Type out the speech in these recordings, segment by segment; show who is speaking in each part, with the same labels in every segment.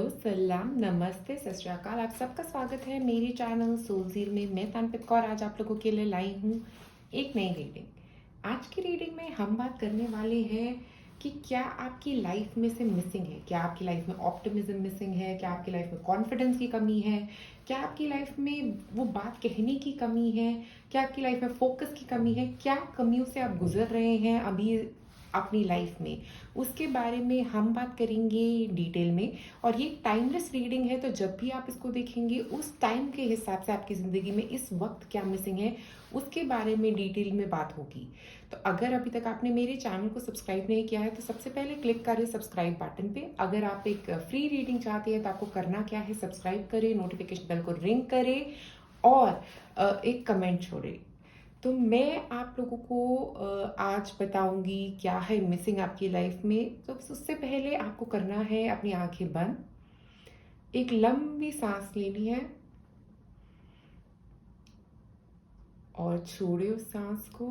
Speaker 1: Hello, सलाम, नमस्ते, सत श्री अकाल। आप सबका स्वागत है मेरे चैनल सोलज़ील में। मैं तनप्रीत कौर आज आप लोगों के लिए लाई हूँ एक नई रीडिंग। आज की रीडिंग में हम बात करने वाले हैं कि क्या आपकी लाइफ में से मिसिंग है, क्या आपकी लाइफ में ऑप्टिमिज्म मिसिंग है, क्या आपकी लाइफ में कॉन्फिडेंस की कमी है, क्या आपकी लाइफ में वो बात कहने की कमी है, क्या आपकी लाइफ में फोकस की कमी है, क्या कमियों से आप गुजर रहे हैं अभी अपनी लाइफ में, उसके बारे में हम बात करेंगे डिटेल में। और ये टाइमलेस रीडिंग है, तो जब भी आप इसको देखेंगे उस टाइम के हिसाब से आपकी ज़िंदगी में इस वक्त क्या मिसिंग है उसके बारे में डिटेल में बात होगी। तो अगर अभी तक आपने मेरे चैनल को सब्सक्राइब नहीं किया है तो सबसे पहले क्लिक करें सब्सक्राइब बटन पे। अगर आप एक फ्री रीडिंग चाहते हैं तो आपको करना क्या है, सब्सक्राइब करें, नोटिफिकेशन बेल को रिंग करें और एक कमेंट छोड़ें। तो मैं आप लोगों को आज बताऊंगी क्या है मिसिंग आपकी लाइफ में। तो उससे पहले आपको करना है अपनी आंखें बंद, एक लंबी सांस लेनी है और छोड़े उस सांस को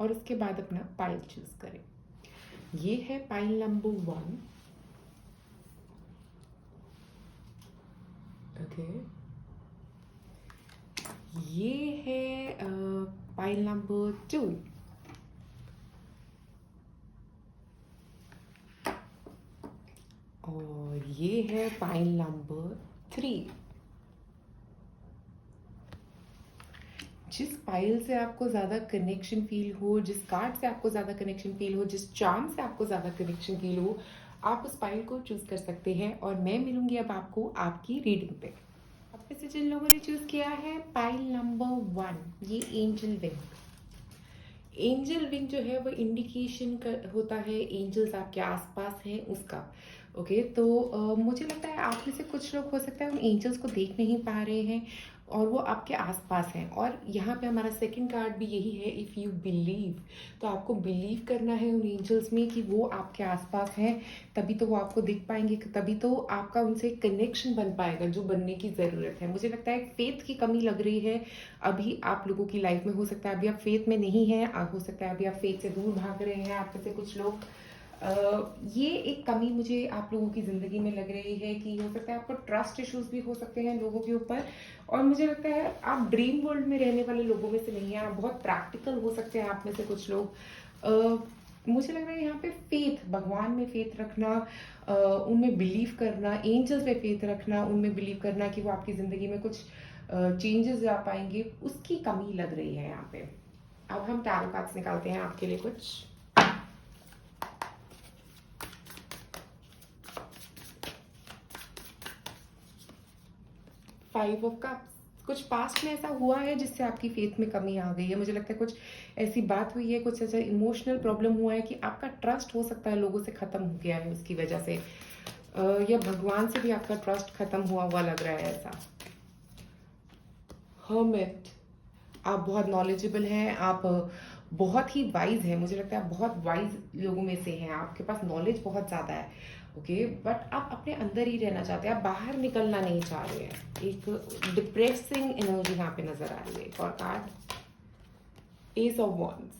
Speaker 1: और उसके बाद अपना पाइल चूज करें। ये है पाइल नंबर 1। ओके, ये है पाइल नंबर 2 और ये है पाइल नंबर 3। जिस पाइल से आपको ज़्यादा कनेक्शन फील हो, जिस कार्ड से आपको ज़्यादा कनेक्शन फील हो, जिस चार्म से आपको ज़्यादा कनेक्शन फील हो, आप उस पाइल को चूज़ कर सकते हैं। और मैं मिलूंगी अब आपको आपकी रीडिंग पे। अब में से जिन लोगों ने चूज़ किया है पाइल नंबर 1, ये एंजल विंग। एंजल विंग जो है वो इंडिकेशन होता है एंजल्स आपके आसपास हैं उसका। ओके, तो मुझे लगता है आप में से कुछ लोग हो सकता है उन एंजल्स को देख नहीं पा रहे हैं और वो आपके आसपास हैं। और यहाँ पे हमारा सेकंड कार्ड भी यही है, इफ़ यू बिलीव। तो आपको बिलीव करना है उन एंजल्स में कि वो आपके आसपास हैं, तभी तो वो आपको दिख पाएंगे, तभी तो आपका उनसे कनेक्शन बन पाएगा जो बनने की ज़रूरत है। मुझे लगता है फेथ की कमी लग रही है अभी आप लोगों की लाइफ में। हो सकता है अभी आप फेथ में नहीं हैं, हो सकता है अभी आप फेथ से दूर भाग रहे हैं आप में से कुछ लोग। ये एक कमी मुझे आप लोगों की ज़िंदगी में लग रही है कि हो सकता है आपको ट्रस्ट इश्यूज भी हो सकते हैं लोगों के ऊपर। और मुझे लगता है आप ड्रीम वर्ल्ड में रहने वाले लोगों में से नहीं हैं, आप बहुत प्रैक्टिकल हो सकते हैं आप में से कुछ लोग। मुझे लग रहा है यहाँ पे फेथ, भगवान में फेथ रखना, उनमें बिलीव करना, एंजल्स पे फेथ रखना, उनमें बिलीव करना कि वो आपकी ज़िंदगी में कुछ चेंजेस ला पाएंगे, उसकी कमी लग रही है यहाँ पे। अब हम टैरो कार्ड्स निकालते हैं आपके लिए कुछ। 5 ऑफ कप्स। कुछ पास्ट में ऐसा हुआ है जिससे आपकी फेथ में कमी आ गई है। मुझे लगता है कुछ ऐसी बात हुई है, कुछ ऐसा इमोशनल प्रॉब्लम हुआ है कि आपका ट्रस्ट हो सकता है लोगों से ख़त्म हो गया है उसकी वजह से, या भगवान से भी आपका ट्रस्ट खत्म हुआ लग रहा है ऐसा। हर्मिट, आप बहुत नॉलेजेबल हैं, आप बहुत ही वाइज हैं। मुझे लगता है आप बहुत वाइज लोगों में से हैं, आपके पास नॉलेज बहुत ज़्यादा है। ओके, बट आप अपने अंदर ही रहना चाहते हैं, आप बाहर निकलना नहीं चाह रहे हैं। एक डिप्रेसिंग एनर्जी यहाँ पे नजर आ रही है। एक और कार्ड, एस ऑफ वॉन्ड्स।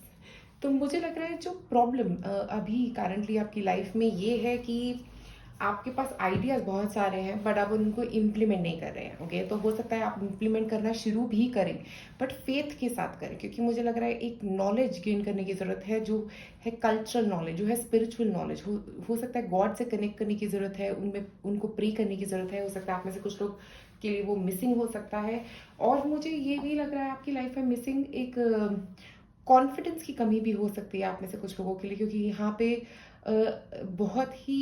Speaker 1: तो मुझे लग रहा है जो प्रॉब्लम अभी करंटली आपकी लाइफ में ये है कि आपके पास आइडियाज बहुत सारे हैं बट आप उनको इम्प्लीमेंट नहीं कर रहे हैं। ओके, तो हो सकता है आप इम्प्लीमेंट करना शुरू भी करें बट फेथ के साथ करें, क्योंकि मुझे लग रहा है एक नॉलेज गेन करने की ज़रूरत है जो है कल्चरल नॉलेज, जो है स्पिरिचुअल नॉलेज। हो सकता है गॉड से कनेक्ट करने की ज़रूरत है, उनमें उनको प्रे करने की ज़रूरत है। हो सकता है आप में से कुछ लोग के लिए वो मिसिंग हो सकता है। और मुझे ये भी लग रहा है आपकी लाइफ में मिसिंग एक कॉन्फिडेंस की कमी भी हो सकती है आप में से कुछ लोगों के लिए, क्योंकि यहाँ पे बहुत ही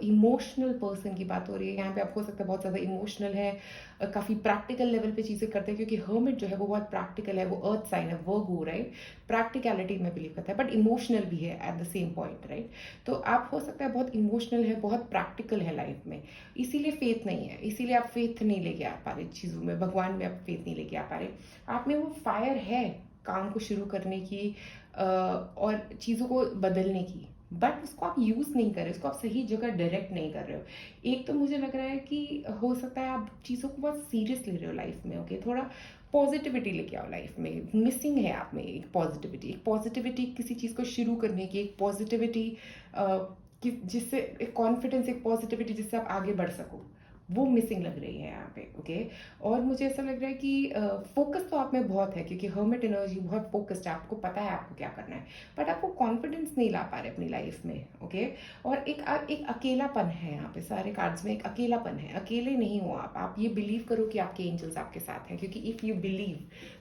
Speaker 1: इमोशनल पर्सन की बात हो रही है। यहाँ पे आपको हो सकता है बहुत ज़्यादा इमोशनल है, काफ़ी प्रैक्टिकल लेवल पे चीज़ें करते हैं, क्योंकि हर्मिट जो है वो बहुत प्रैक्टिकल है, वो अर्थ साइन है, वर्गो, राइट। प्रैक्टिकलिटी में बिलीव करता है बट इमोशनल भी है at the same point, right. तो आप हो सकता है बहुत इमोशनल है, बहुत प्रैक्टिकल है लाइफ में, इसीलिए फेथ नहीं है, इसीलिए आप फेथ नहीं लेके आ पा रहे चीज़ों में, भगवान में आप फेथ नहीं लेके आ पा रहे। आप में वो फायर है काम को शुरू करने की और चीज़ों को बदलने की, बट उसको आप यूज़ नहीं कर रहे, उसको आप सही जगह डायरेक्ट नहीं कर रहे हो। एक तो मुझे लग रहा है कि हो सकता है आप चीज़ों को बहुत सीरियस ले रहे हो लाइफ में। ओके, थोड़ा पॉजिटिविटी लेके आओ लाइफ में, मिसिंग है आप में एक पॉजिटिविटी, किसी चीज़ को शुरू करने की एक पॉजिटिविटी कि जिससे एक कॉन्फिडेंस, एक पॉजिटिविटी जिससे आप आगे बढ़ सको, वो मिसिंग लग रही है यहाँ पे। ओके। और मुझे ऐसा लग रहा है कि फोकस तो आप में बहुत है, क्योंकि हर्मिट एनर्जी बहुत फोकस्ड है, आपको पता है आपको क्या करना है, बट आपको कॉन्फिडेंस नहीं ला पा रहे अपनी लाइफ में। ओके। और एक अकेलापन है यहाँ पे, सारे कार्ड्स में एक अकेलापन है। अकेले नहीं हो आप ये बिलीव करो कि आपके एंजल्स आपके साथ हैं, क्योंकि इफ़ यू बिलीव,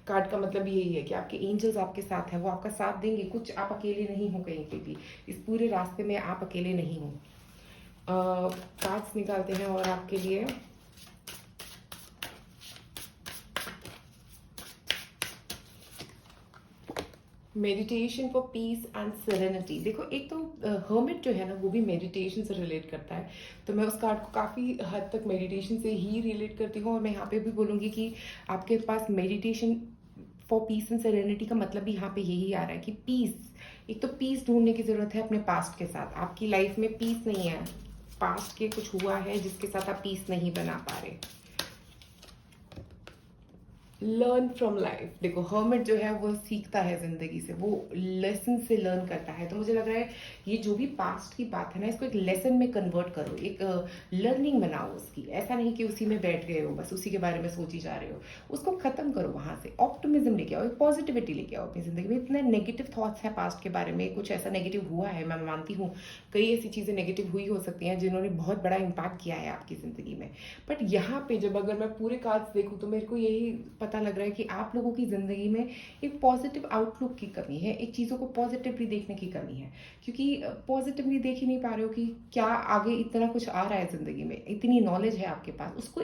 Speaker 1: कार्ड का मतलब यही है कि आपके एंजल्स आपके साथ हैं, वो आपका साथ देंगे। कुछ आप अकेले नहीं हो कहीं पे भी, इस पूरे रास्ते में आप अकेले नहीं हो। कार्ड्स निकालते हैं और आपके लिए meditation for peace and serenity. देखो, एक तो हर्मिट जो है ना, वो भी मेडिटेशन से रिलेट करता है, तो मैं उस कार्ड को काफ़ी हद तक मेडिटेशन से ही रिलेट करती हूँ। और मैं यहाँ पे भी बोलूँगी कि आपके पास meditation for peace and serenity का मतलब भी यहाँ पे यही आ रहा है कि पीस, एक तो पीस ढूंढने की ज़रूरत है अपने पास्ट के साथ। आपकी लाइफ में पीस नहीं है, पास्ट के कुछ हुआ है जिसके साथ आप पीस नहीं बना पा रहे। Learn from life. देखो, हर्मिट जो है वो सीखता है जिंदगी से, वो लेसन से लर्न करता है। तो मुझे लग रहा है ये जो भी पास्ट की बात है ना, इसको एक लेसन में कन्वर्ट करो, एक लर्निंग बनाओ उसकी। ऐसा नहीं कि उसी में बैठ गए हो, बस उसी के बारे में सोची जा रहे हो, उसको खत्म करो। वहां से ऑप्टिमिज्म लेके आओ, एक पॉजिटिविटी लेके आओ अपनी जिंदगी में। इतने नेगेटिव थॉट्स हैं पास्ट के बारे में, कुछ ऐसा नेगेटिव हुआ है, मैं मानती हूँ कई ऐसी चीजें नेगेटिव हुई हो सकती हैं जिन्होंने बहुत बड़ा इम्पैक्ट किया है आपकी जिंदगी में। बट यहाँ पे जब अगर मैं पूरे कार्ड्स देखूँ तो मेरे को यही पता लग रहा है कि आप लोगों की ज़िंदगी में एक पॉजिटिव आउटलुक की कमी है, एक चीज़ों को पॉजिटिवली देखने की कमी है, क्योंकि पॉजिटिवली देख ही नहीं पा रहे हो कि क्या आगे इतना कुछ आ रहा है ज़िंदगी में, इतनी नॉलेज है आपके पास, उसको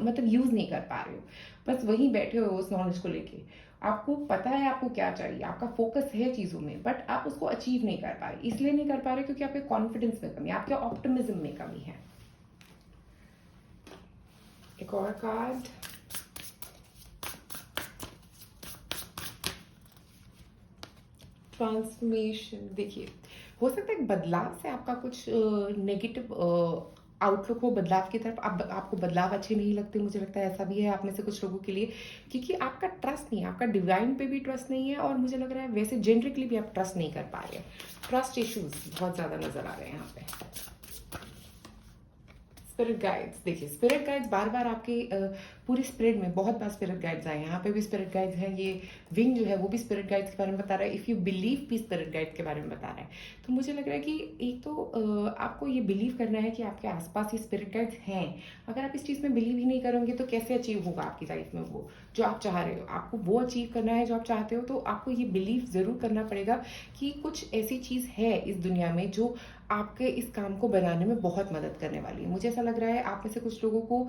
Speaker 1: मतलब यूज़ नहीं कर पा रहे हो, बस वहीं बैठे हो उस नॉलेज को लेके। आपको पता है आपको क्या चाहिए, आपका फोकस है चीज़ों में, बट आप उसको अचीव नहीं कर पा रहे। इसलिए नहीं कर पा रहे क्योंकि आपके कॉन्फिडेंस में कमी है, आपके ऑप्टिमिज्म में कमी है। एक और कार्ड, ट्रांसफॉर्मेशन। देखिए, हो सकता है बदलाव से आपका कुछ नेगेटिव आउटलुक हो बदलाव की तरफ। आपको बदलाव अच्छे नहीं लगते, मुझे लगता है ऐसा भी है आप में से कुछ लोगों के लिए, क्योंकि आपका ट्रस्ट नहीं है, आपका डिवाइन पे भी ट्रस्ट नहीं है, और मुझे लग रहा है वैसे जेनरिकली भी आप ट्रस्ट नहीं कर पा रहे हैं। ट्रस्ट इश्यूज बहुत ज़्यादा नजर आ रहे हैं यहाँ पे। Spirit guides. देखिए, स्पिरिट गाइड्स बार बार आपके पूरी स्प्रेड में बहुत बार स्पिरिट गाइड्स आए हैं। यहाँ पे भी स्पिरिट गाइड्स हैं, ये विंग जो है वो भी स्पिरिट गाइड्स के बारे में बता रहा है। इफ़ यू बिलीव भी स्पिरिट गाइड्स के बारे में बता रहा है। तो मुझे लग रहा है कि एक तो आपको ये बिलीव करना है कि आपके आसपास ये स्पिरिट गाइड्स हैं। अगर आप इस चीज़ में बिलीव ही नहीं करोगे तो कैसे अचीव होगा आपकी लाइफ में वो जो आप चाह रहे हो। आपको वो अचीव करना है जो आप चाहते हो, तो आपको ये बिलीव ज़रूर करना पड़ेगा कि कुछ ऐसी चीज़ है इस दुनिया में जो आपके इस काम को बनाने में बहुत मदद करने वाली है। मुझे ऐसा लग रहा है आप में से कुछ लोगों को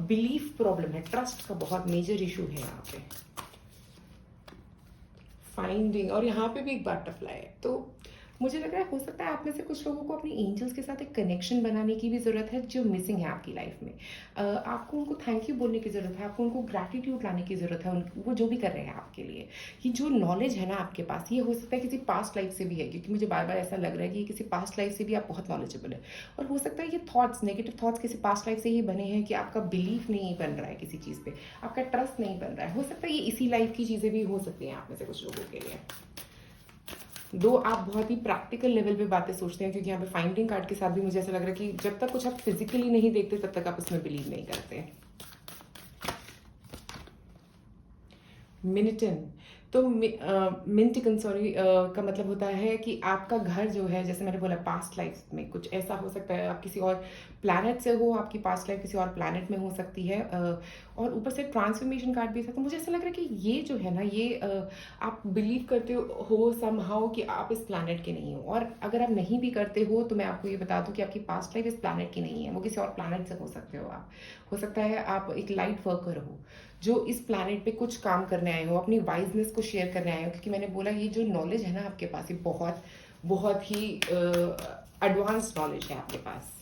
Speaker 1: बिलीफ प्रॉब्लम है, ट्रस्ट का बहुत मेजर इशू है यहाँ पे। फाइंडिंग, और यहाँ पे भी एक बटरफ्लाई है। तो मुझे लग रहा है हो सकता है आप में से कुछ लोगों को अपनी एंजल्स के साथ एक कनेक्शन बनाने की भी ज़रूरत है जो मिसिंग है आपकी लाइफ में। आपको उनको थैंक यू बोलने की ज़रूरत है, आपको उनको ग्रैटिट्यूड लाने की ज़रूरत है, वो जो भी कर रहे हैं आपके लिए। ये जो नॉलेज है ना आपके पास, ये हो सकता है किसी पास्ट लाइफ से भी है, क्योंकि मुझे बार बार ऐसा लग रहा है कि किसी पास्ट लाइफ से भी आप बहुत नॉलेजेबल है। और हो सकता है ये थॉट्स, नेगेटिव थॉट्स किसी पास्ट लाइफ से ही बने हैं कि आपका बिलीफ नहीं बन रहा है किसी चीज़ पे, आपका ट्रस्ट नहीं बन रहा है। हो सकता है ये इसी लाइफ की चीज़ें भी हो सकती हैं आप में से कुछ लोगों के लिए। दो आप बहुत ही प्रैक्टिकल लेवल पे बातें सोचते हैं, क्योंकि यहाँ पे फाइंडिंग कार्ड के साथ भी मुझे ऐसा लग रहा है कि जब तक कुछ आप फिजिकली नहीं देखते तब तक आप उसमें बिलीव नहीं करते। मिनिटन, तो मिंटिकन सॉरी का मतलब होता है कि आपका घर जो है, जैसे मैंने बोला पास्ट लाइफ में कुछ ऐसा हो सकता है, आप किसी और प्लैनेट से हो, आपकी पास्ट लाइफ किसी और प्लैनेट में हो सकती है। और ऊपर से ट्रांसफॉर्मेशन कार्ड भी था। तो मुझे ऐसा लग रहा है कि ये जो है ना, ये आप बिलीव करते हो समहाउ कि आप इस प्लैनेट के नहीं हो। और अगर आप नहीं भी करते हो तो मैं आपको ये बता दूं कि आपकी पास्ट लाइफ इस प्लैनेट की नहीं है, वो किसी और प्लैनेट से हो सकते हो आप। हो सकता है आप एक लाइट वर्कर हो जो इस प्लैनेट पे कुछ काम करने आए हो, अपनी वाइजनेस को शेयर करने आए हो, क्योंकि मैंने बोला ये जो नॉलेज है ना आपके पास, ये बहुत बहुत ही एडवांस नॉलेज है आपके पास।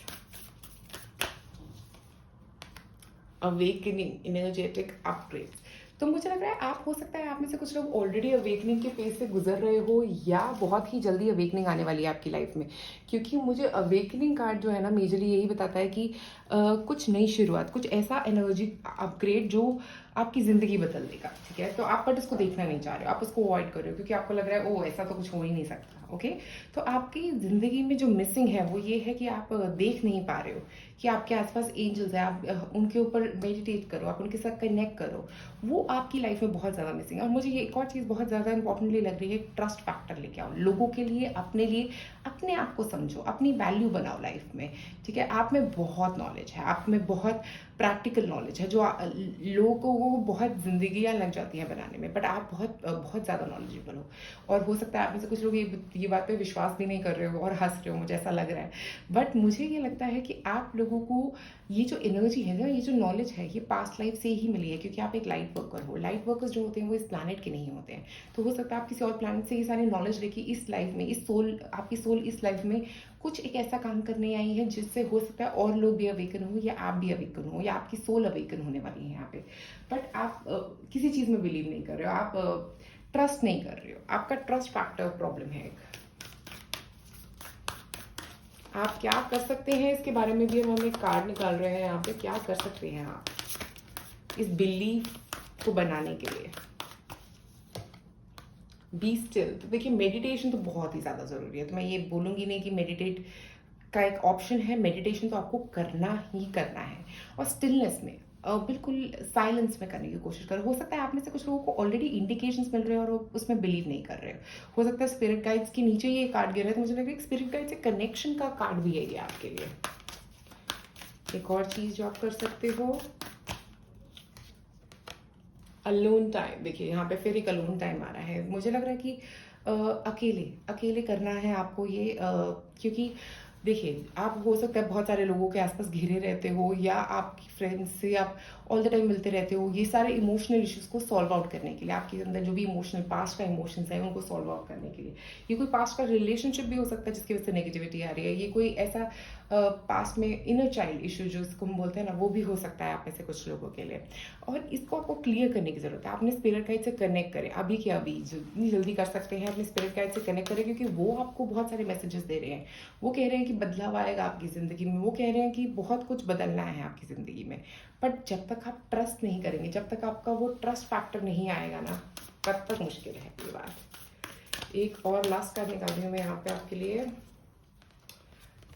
Speaker 1: Awakening, energetic upgrade. तो मुझे लग रहा है आप, हो सकता है आप में से कुछ लोग ऑलरेडी अवेकनिंग के फेज से गुजर रहे हो, या बहुत ही जल्दी अवेकनिंग आने वाली है आपकी लाइफ में। क्योंकि मुझे अवेकनिंग कार्ड जो है ना, मेजरली यही बताता है कि कुछ नई शुरुआत, कुछ ऐसा एनर्जी अपग्रेड जो आपकी ज़िंदगी बदल देगा, ठीक है? तो आप बट उसको देखना नहीं चाह रहे हो, आप उसको अवॉइड कर रहे हो क्योंकि आपको लग रहा है ओह! ऐसा तो कुछ हो ही नहीं सकता, ओके? तो आपकी ज़िंदगी में जो मिसिंग है वो ये है कि आप देख नहीं पा रहे हो कि आपके आस-पास एंजल्स हैं, आप उनके ऊपर मेडिटेट करो, आप उनके साथ कनेक्ट करो। वो आपकी लाइफ में बहुत ज़्यादा मिसिंग है और मुझे ये एक और चीज़ बहुत ज़्यादा इंपॉर्टेंटली लग रही है, ट्रस्ट फैक्टर लेके आओ। लोगों के लिए, अपने आप को समझो, अपनी वैल्यू बनाओ लाइफ में, ठीक है? आप में बहुत नॉलेज है, आप में बहुत प्रैक्टिकल नॉलेज है जो लोगों को बहुत ज़िंदगियाँ लग जाती हैं बनाने में, बट आप बहुत ज़्यादा नॉलेजेबल हो और हो सकता है आप में से कुछ लोग ये बात पे विश्वास भी नहीं कर रहे हो और हँस रहे हो, मुझे ऐसा लग रहा है। बट मुझे ये लगता है कि आप लोगों को ये जो एनर्जी है ना, ये जो नॉलेज है, ये पास्ट लाइफ से ही मिली है क्योंकि आप एक लाइट वर्कर हो। लाइट वर्कर्स जो होते हैं वो इस प्लैनेट के नहीं होते हैं। तो हो सकता है आप किसी और प्लैनेट से ये सारी नॉलेज लेके इस लाइफ में, आपकी सोल इस लाइफ में कुछ एक ऐसा काम करने आई है जिससे हो सकता है और लोग भी अवेकन हो या आप भी अवेकन हो या आपकी सोल अवेकन होने वाली है यहाँ पे। बट आप किसी चीज़ में बिलीव नहीं कर रहे हो, आप ट्रस्ट नहीं कर रहे हो। आपका ट्रस्ट फैक्टर प्रॉब्लम है एक। आप क्या कर सकते हैं इसके बारे में भी हम एक कार्ड निकाल रहे हैं यहाँ पे। क्या कर सकते हैं आप इस बिलीफ को बनाने के लिए? Be still. तो देखिए मेडिटेशन तो बहुत ही ज़्यादा ज़रूरी है, तो मैं ये बोलूँगी नहीं कि मेडिटेट का एक ऑप्शन है। मेडिटेशन तो आपको करना ही करना है और स्टिलनेस में बिल्कुल साइलेंस में करने की कोशिश करो। हो सकता है आप में से कुछ लोगों को ऑलरेडी इंडिकेशंस मिल रहे हैं और वो उसमें बिलीव नहीं कर रहे हो सकता है स्पिरिट गाइड्स के नीचे ये कार्ड गिर रहा है, तो मुझे लग रहा है स्पिरिट गाइड से कनेक्शन का कार्ड भी है ये आपके लिए। एक और चीज़ जो आप कर सकते हो, अलोन टाइम। देखिए यहाँ पे फिर एक अलोन टाइम आ रहा है। मुझे लग रहा है कि अकेले अकेले करना है आपको ये, क्योंकि देखिए आप हो सकता है बहुत सारे लोगों के आसपास घिरे रहते हो या आपकी फ्रेंड्स से आप ऑल द टाइम मिलते रहते हो। ये सारे इमोशनल इश्यूज को सॉल्व आउट करने के लिए, आपके अंदर जो भी इमोशनल पास्ट का इमोशंस है उनको सॉल्व आउट करने के लिए, ये कोई पास्ट का रिलेशनशिप भी हो सकता है जिसकी वजह से नेगेटिविटी आ रही है। ये कोई ऐसा पास्ट में इनर चाइल्ड इशू जो इसको हम बोलते हैं ना, वो भी हो सकता है आप में से कुछ लोगों के लिए। और इसको आपको क्लियर करने की जरूरत है। अपने स्पिरिट गाइड से कनेक्ट करें अभी के अभी, जितनी जल्दी कर सकते हैं अपने स्पिरिट गाइड से कनेक्ट करें, क्योंकि वो आपको बहुत सारे मैसेजेस दे रहे हैं। वो कह रहे हैं कि बदलाव आएगा आपकी ज़िंदगी में, वो कह रहे हैं कि बहुत कुछ बदलना है आपकी ज़िंदगी में। बट जब तक आप ट्रस्ट नहीं करेंगे, जब तक आपका वो ट्रस्ट फैक्टर नहीं आएगा ना, तब तक मुश्किल है ये बात। एक और लास्ट कार्ड निकाल रही हूँ मैं यहाँ पे आपके लिए।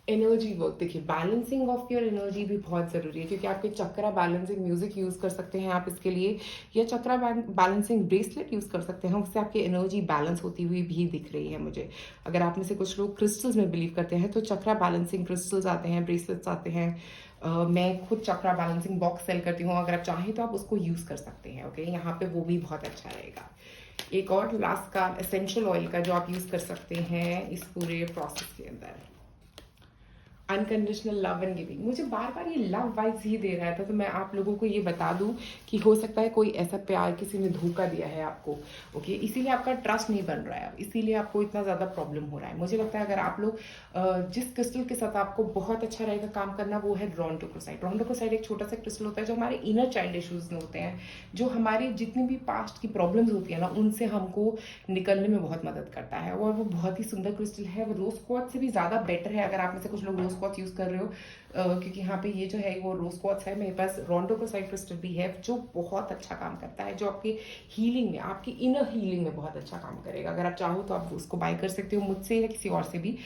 Speaker 1: Energy work. देखिए बैलेंसिंग ऑफ योर एनर्जी भी बहुत ज़रूरी है, क्योंकि आपके चक्रा बैलेंसिंग म्यूजिक यूज़ कर सकते हैं आप इसके लिए, या चक्रा बैलेंसिंग ब्रेसलेट यूज़ कर सकते हैं। उससे आपकी एनर्जी बैलेंस होती हुई भी दिख रही है मुझे। अगर आप में से कुछ लोग क्रिस्टल्स में बिलीव करते हैं तो चक्रा बैलेंसिंग क्रिस्टल्स आते हैं, ब्रेसलेट्स आते हैं। मैं खुद चक्रा बैलेंसिंग बॉक्स सेल करती हूँ, अगर आप चाहें तो आप उसको यूज़ कर सकते हैं। ओके, यहाँ पे वो भी बहुत अच्छा रहेगा। एक और लास्ट का एसेंशियल ऑयल का जो आप यूज़ कर सकते हैं इस पूरे प्रोसेस के अंदर, अनकंडीशनल लव एंड गिविंग। मुझे बार बार ये लव वाइब्स ही दे रहा था, तो मैं आप लोगों को ये बता दूं कि हो सकता है कोई ऐसा प्यार किसी ने धोखा दिया है आपको। ओके, इसीलिए आपका ट्रस्ट नहीं बन रहा है, इसीलिए आपको इतना ज़्यादा प्रॉब्लम हो रहा है। मुझे लगता है अगर आप लोग जिस क्रिस्टल के साथ आपको बहुत अच्छा रहेगा काम करना, वो है रोंडोक्रोसाइट। रोंडोक्रोसाइट एक छोटा सा क्रिस्टल होता है जो हमारे इनर चाइल्ड इश्यूज में होते हैं, जो हमारी जितनी भी पास्ट की प्रॉब्लम्स होती है ना, उनसे हमको निकलने में बहुत मदद करता है। और वो बहुत ही सुंदर क्रिस्टल है, वो रोज क्वार्ट्ज से भी ज़्यादा बेटर है। अगर आप में से कुछ लोग रोज क्वार्ट्ज यूज़ कर रहे हो, क्योंकि यहाँ पे ये जो है वो रोज क्वार्ट्ज है, मेरे पास रोंडोक्रोसाइट क्रिस्टल भी है जो बहुत अच्छा काम करता है, जो आपकी हीलिंग में, आपकी इनर हीलिंग में बहुत अच्छा काम करेगा। अगर आप चाहो तो आप उसको बाय कर सकते हो मुझसे या किसी और से भी।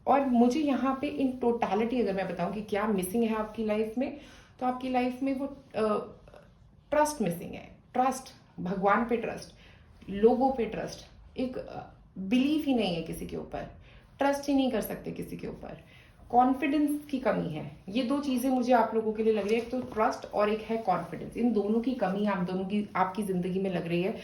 Speaker 1: और मुझे यहाँ पे इन टोटालिटी अगर मैं बताऊँ कि क्या मिसिंग है आपकी लाइफ में, तो आपकी लाइफ में वो ट्रस्ट मिसिंग है। ट्रस्ट, भगवान पे ट्रस्ट, लोगों पे ट्रस्ट, एक बिलीव ही नहीं है किसी के ऊपर, ट्रस्ट ही नहीं कर सकते किसी के ऊपर, कॉन्फिडेंस की कमी है। ये दो चीज़ें मुझे आप लोगों के लिए लग रही है, एक तो ट्रस्ट और एक है कॉन्फिडेंस। इन दोनों की कमी आप दोनों की आपकी ज़िंदगी में लग रही है,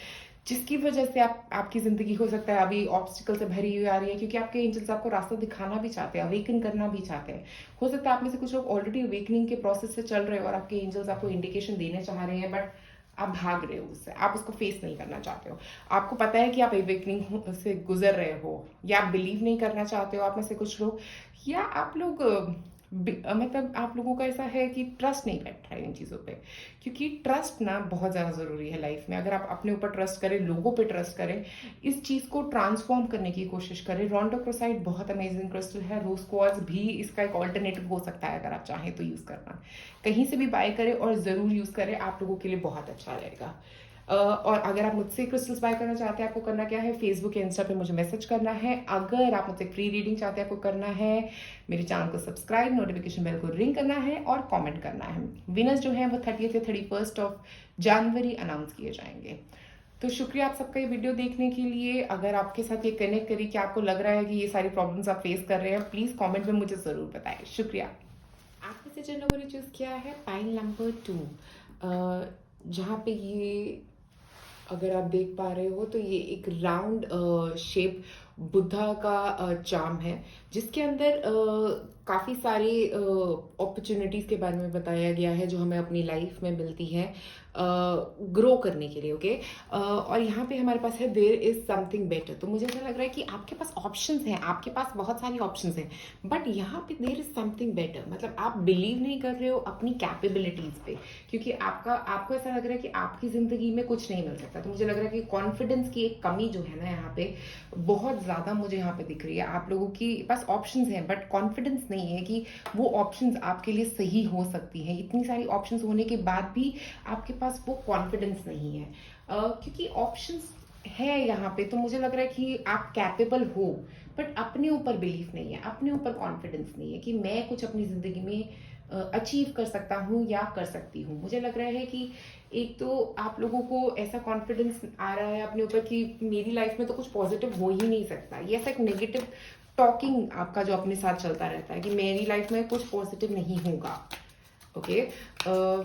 Speaker 1: जिसकी वजह से आपकी ज़िंदगी हो सकता है अभी ऑब्स्टिकल से भरी हुई आ रही है, क्योंकि आपके एंजल्स आपको रास्ता दिखाना भी चाहते हैं, अवेकन करना भी चाहते हैं। हो सकता है आप में से कुछ लोग ऑलरेडी अवेकनिंग के प्रोसेस से चल रहे हो और आपके एंजल्स आपको इंडिकेशन देने चाह रहे हैं, बट आप भाग रहे हो उससे, आप उसको फेस नहीं करना चाहते हो। आपको पता है कि आप अवेकनिंग से गुजर रहे हो, या आप बिलीव नहीं करना चाहते हो, आप में से कुछ लोग, या आप लोग मतलब आप लोगों का ऐसा है कि ट्रस्ट नहीं बैठ रहा है इन चीज़ों पे, क्योंकि ट्रस्ट ना बहुत ज़्यादा ज़रूरी है लाइफ में। अगर आप अपने ऊपर ट्रस्ट करें, लोगों पे ट्रस्ट करें, इस चीज़ को ट्रांसफॉर्म करने की कोशिश करें। रोंडोक्रोसाइट बहुत अमेजिंग क्रिस्टल है, रोज क्वार्ट्ज भी इसका एक ऑल्टरनेटिव हो सकता है, अगर आप चाहें तो यूज़ करना। कहीं से भी बाय करें और ज़रूर यूज़ करें, आप लोगों के लिए बहुत अच्छा रहेगा। और अगर आप मुझसे क्रिस्टल्स बाय करना चाहते हैं, आपको करना क्या है, फेसबुक या इंस्टा पे मुझे मैसेज करना है। अगर आप मुझसे फ्री रीडिंग चाहते हैं, आपको करना है मेरे चैनल को सब्सक्राइब, नोटिफिकेशन बेल को रिंग करना है और कमेंट करना है। विनर्स जो है वो 30 या 31 ऑफ जनवरी अनाउंस किए जाएंगे। तो शुक्रिया आप सबका ये वीडियो देखने के लिए। अगर आपके साथ ये कनेक्ट करी कि आपको लग रहा है कि ये सारी प्रॉब्लम्स आप फेस कर रहे हैं, प्लीज़ कमेंट में मुझे ज़रूर बताएं। शुक्रिया। आपने से जिन लोगों ने चूज़ किया है पाइल नंबर 2, जहाँ पे ये, अगर आप देख पा रहे हो तो ये एक राउंड शेप बुद्धा का चार्म है, जिसके अंदर काफ़ी सारी अपॉर्चुनिटीज़ के बारे में बताया गया है जो हमें अपनी लाइफ में मिलती हैं ग्रो करने के लिए। ओके, और यहाँ पे हमारे पास है देयर इज समथिंग बेटर। तो मुझे ऐसा लग रहा है कि आपके पास ऑप्शंस हैं, आपके पास बहुत सारी ऑप्शंस हैं, बट यहाँ पे देयर इज समथिंग बेटर। मतलब आप बिलीव नहीं कर रहे हो अपनी कैपेबिलिटीज पे, क्योंकि आपको ऐसा लग रहा है कि आपकी जिंदगी में कुछ नहीं मिल सकता। तो मुझे लग रहा है कि कॉन्फिडेंस की एक कमी जो है ना यहाँ पे बहुत ज्यादा मुझे यहाँ पे दिख रही है। आप लोगों के पास ऑप्शंस हैं बट कॉन्फिडेंस नहीं है कि वो ऑप्शंस आपके लिए सही हो सकती हैं। इतनी सारी ऑप्शंस होने के बाद भी आपके पास वो कॉन्फिडेंस नहीं है, क्योंकि ऑप्शंस है यहाँ पे। तो मुझे लग रहा है कि आप कैपेबल हो, बट अपने ऊपर बिलीफ नहीं है, अपने ऊपर कॉन्फिडेंस नहीं है कि मैं कुछ अपनी जिंदगी में अचीव कर सकता हूँ या कर सकती हूँ। मुझे लग रहा है कि एक तो आप लोगों को ऐसा कॉन्फिडेंस आ रहा है अपने ऊपर कि मेरी लाइफ में तो कुछ पॉजिटिव हो ही नहीं सकता। ये ऐसा एक नेगेटिव टॉकिंग आपका जो अपने साथ चलता रहता है कि मेरी लाइफ में कुछ पॉजिटिव नहीं होगा। ओके,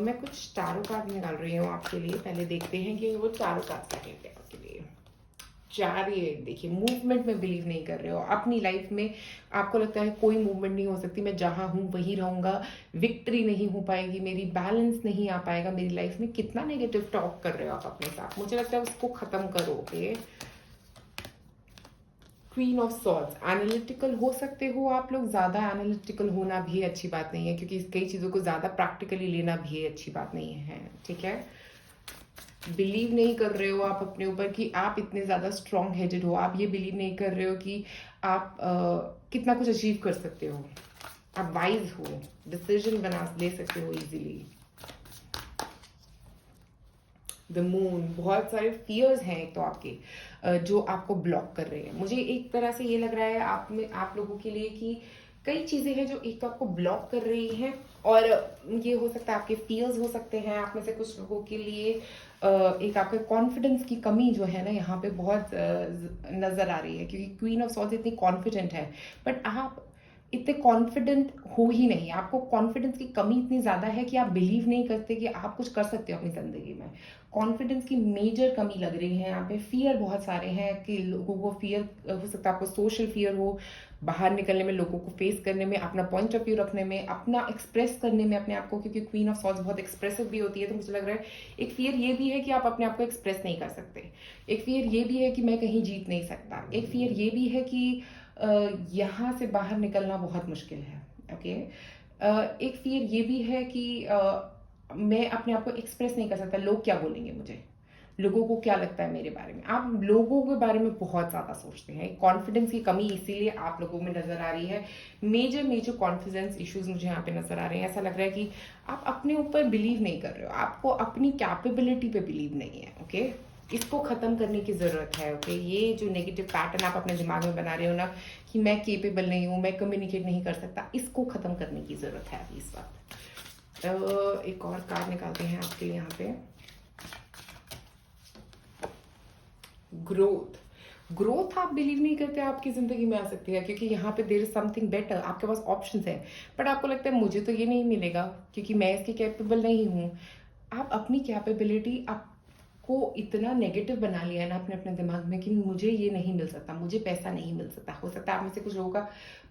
Speaker 1: मैं कुछ टारो कार्ड निकाल रही हूँ आपके लिए। पहले देखते हैं कि वो टारो कार्ड क्या कहते हैं आपके लिए। 4 ये देखिए, मूवमेंट में बिलीव नहीं कर रहे हो अपनी लाइफ में। आपको लगता है कोई मूवमेंट नहीं हो सकती, मैं जहां हूं वहीं रहूंगा, विक्ट्री नहीं हो पाएगी मेरी, बैलेंस नहीं आ पाएगा मेरी लाइफ में। कितना नेगेटिव टॉक कर रहे हो आप अपने साथ, मुझे लगता है उसको खत्म करोगे। क्वीन ऑफ सॉर्ड्स, एनालिटिकल हो सकते हो आप लोग। ज़्यादा एनालिटिकल होना भी अच्छी बात नहीं है, क्योंकि कई चीज़ों को ज़्यादा प्रैक्टिकली लेना भी अच्छी बात नहीं है। ठीक है, बिलीव नहीं कर रहे हो आप अपने ऊपर कि आप इतने ज़्यादा स्ट्रॉन्ग हेडेड हो। आप ये बिलीव नहीं कर रहे हो कि आप कितना कुछ अचीव कर सकते हो। आप वाइज हो, डिसीजन बना ले सकते हो इजीली। द मून, बहुत सारे फियर्स हैं एक तो आपके जो आपको ब्लॉक कर रहे हैं। मुझे एक तरह से ये लग रहा है आप लोगों के लिए कि कई चीजें हैं जो एक तो आपको ब्लॉक कर रही हैं, और ये हो सकता है आपके फियर्स हो सकते हैं। आप में से कुछ लोगों के लिए एक आपके कॉन्फिडेंस की कमी जो है ना यहाँ पे बहुत नजर आ रही है, क्योंकि क्वीन ऑफ सॉर्ड्स इतनी कॉन्फिडेंट है, बट आप इतने कॉन्फिडेंट हो ही नहीं। आपको कॉन्फिडेंस की कमी इतनी ज़्यादा है कि आप बिलीव नहीं करते कि आप कुछ कर सकते हो अपनी ज़िंदगी में। कॉन्फिडेंस की मेजर कमी लग रही है यहाँ पे। फियर बहुत सारे हैं कि लोगों को फियर हो सकता है, आपको सोशल फियर हो, बाहर निकलने में, लोगों को फेस करने में, अपना पॉइंट ऑफ व्यू रखने में, अपना एक्सप्रेस करने में अपने आप को, क्योंकि क्वीन ऑफ सॉर्ड्स बहुत एक्सप्रेसिव भी होती है। तो मुझे लग रहा है एक फियर ये भी है कि आप अपने आप को एक्सप्रेस नहीं कर सकते। एक फियर ये भी है कि मैं कहीं जीत नहीं सकता। एक फियर ये भी है कि यहाँ से बाहर निकलना बहुत मुश्किल है। ओके, एक फियर ये भी है कि मैं अपने आप को एक्सप्रेस नहीं कर सकता, लोग क्या बोलेंगे मुझे, लोगों को क्या लगता है मेरे बारे में। आप लोगों के बारे में बहुत ज्यादा सोचते हैं। कॉन्फिडेंस की कमी इसीलिए आप लोगों में नजर आ रही है। मेजर मेजर कॉन्फिडेंस इश्यूज मुझे यहाँ पे नजर आ रहे हैं। ऐसा लग रहा है कि आप अपने ऊपर बिलीव नहीं कर रहे हो, आपको अपनी कैपेबिलिटी पे बिलीव नहीं है। ओके, इसको खत्म करने की जरूरत है। ओके, ये जो नेगेटिव पैटर्न आप अपने दिमाग में बना रहे हो ना कि मैं केपेबल नहीं हूँ, मैं कम्युनिकेट नहीं कर सकता, इसको खत्म करने की जरूरत है अभी इस वक्त। एक और कार्ड निकालते हैं आपके लिए यहाँ पे। ग्रोथ, ग्रोथ आप बिलीव नहीं करते आपकी जिंदगी में आ सकती है, क्योंकि यहाँ पे देर इज समथिंग बेटर। आपके पास ऑप्शंस हैं, बट आपको लगता है मुझे तो ये नहीं मिलेगा क्योंकि मैं इसकी कैपेबल नहीं हूँ। आप अपनी कैपेबिलिटी आपको इतना नेगेटिव बना लिया है ना अपने अपने दिमाग में कि मुझे ये नहीं मिल सकता, मुझे पैसा नहीं मिल सकता। हो सकता है आप में से कुछ लोगों का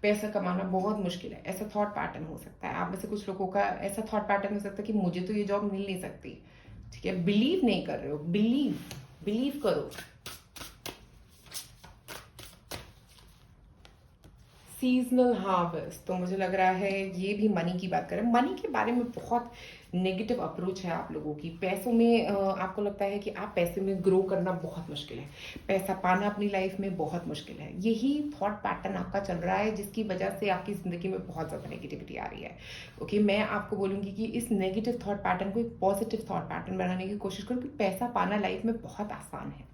Speaker 1: पैसा कमाना बहुत मुश्किल है, ऐसा थॉट पैटर्न हो सकता है। आप में से कुछ लोगों का ऐसा थॉट पैटर्न हो सकता है कि मुझे तो ये जॉब मिल नहीं सकती। ठीक है, बिलीव नहीं कर रहे हो, बिलीव करो। सीजनल हार्वेस्ट, तो मुझे लग रहा है ये भी मनी की बात करें। मनी के बारे में बहुत नेगेटिव अप्रोच है आप लोगों की। पैसों में आपको लगता है कि आप पैसे में ग्रो करना बहुत मुश्किल है, पैसा पाना अपनी लाइफ में बहुत मुश्किल है। यही थॉट पैटर्न आपका चल रहा है, जिसकी वजह से आपकी ज़िंदगी में बहुत ज़्यादा नेगेटिविटी आ रही है। ओके, मैं आपको बोलूँगी कि इस नेगेटिव थॉट पैटर्न को एक पॉजिटिव थॉट पैटर्न बनाने की कोशिश करो कि पैसा पाना लाइफ में बहुत आसान है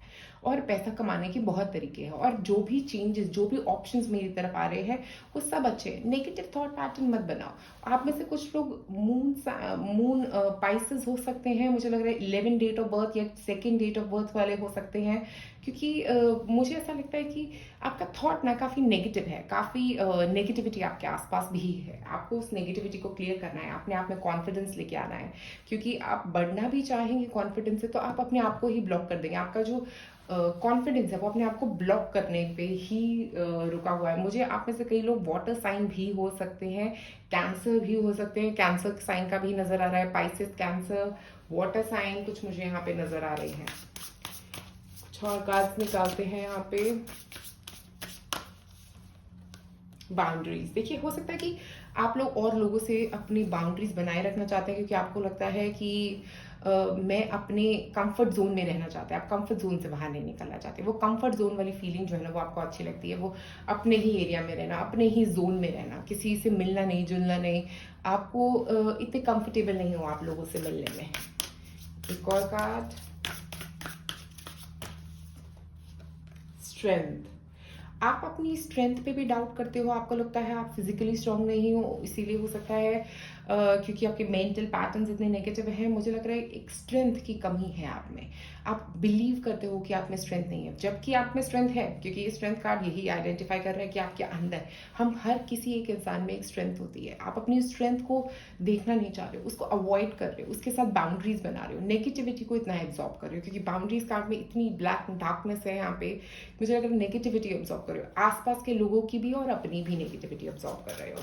Speaker 1: और पैसा कमाने के बहुत तरीके हैं, और जो भी चेंजेस, जो भी ऑप्शंस मेरी तरफ आ रहे हैं वो सब अच्छे हैं। नेगेटिव थॉट पैटर्न मत बनाओ। आप में से कुछ लोग मून पाइसेस हो सकते हैं, मुझे लग रहा है 11 डेट ऑफ बर्थ या सेकेंड डेट ऑफ बर्थ वाले हो सकते हैं, क्योंकि मुझे ऐसा लगता है कि आपका थॉट ना काफ़ी नेगेटिव है, काफ़ी नेगेटिविटी आपके आसपास भी है। आपको उस नेगेटिविटी को क्लियर करना है, अपने आप में कॉन्फिडेंस लेके आना है, क्योंकि आप बढ़ना भी चाहेंगे कॉन्फिडेंस से तो आप अपने आप को ही ब्लॉक कर देंगे। आपका जो कॉन्फिडेंस है वो अपने आप को ब्लॉक करने पे ही रुका हुआ है। मुझे आप में से कई लोग वाटर साइन भी हो सकते हैं, कैंसर भी हो सकते हैं, कैंसर साइन का भी नजर आ रहा है, पाइसेस, कैंसर, वाटर साइन कुछ मुझे यहाँ पे नजर आ रही हैं। कुछ और कार्ड्स निकालते हैं यहाँ पे। बाउंड्रीज, देखिए हो सकता है कि आप लोग और लोगों से अपनी बाउंड्रीज बनाए रखना चाहते हैं, क्योंकि आपको लगता है कि मैं अपने कंफर्ट जोन में रहना चाहते हैं, आप कंफर्ट जोन से बाहर नहीं निकलना चाहते। वो कंफर्ट जोन वाली फीलिंग जो है ना वो आपको अच्छी लगती है, वो अपने ही एरिया में रहना, अपने ही जोन में रहना, किसी से मिलना नहीं, जुलना नहीं। आपको इतने कंफर्टेबल नहीं हो आप लोगों से मिलने में। एक और कार्ड, स्ट्रेंथ। आप अपनी स्ट्रेंथ पे भी डाउट करते हो, आपको लगता है आप फिजिकली स्ट्रांग नहीं हो, इसीलिए हो सकता है क्योंकि आपके मेंटल पैटर्न्स इतने नेगेटिव हैं। मुझे लग रहा है एक स्ट्रेंथ की कमी है आप में, आप बिलीव करते हो कि आप में स्ट्रेंथ नहीं है, जबकि आप में स्ट्रेंथ है, क्योंकि ये स्ट्रेंथ कार्ड यही आइडेंटिफाई कर रहा है कि आपके अंदर, हम हर किसी एक इंसान में एक स्ट्रेंथ होती है। आप अपनी स्ट्रेंथ को देखना नहीं चाह रहे हो, उसको अवॉइड कर रहे हो, उसके साथ बाउंड्रीज बना रहे हो, नेगेटिविटी को इतना एब्जॉर्ब कर रहे हो, क्योंकि बाउंड्रीज कार्ड में इतनी ब्लैक डार्कनेस है यहाँ पे। मुझे लग रहा है नेगेटिविटी एब्जॉर्ब कर रहे हो, आसपास के लोगों की भी और अपनी भी नेगेटिविटी एब्जॉर्ब कर रहे हो।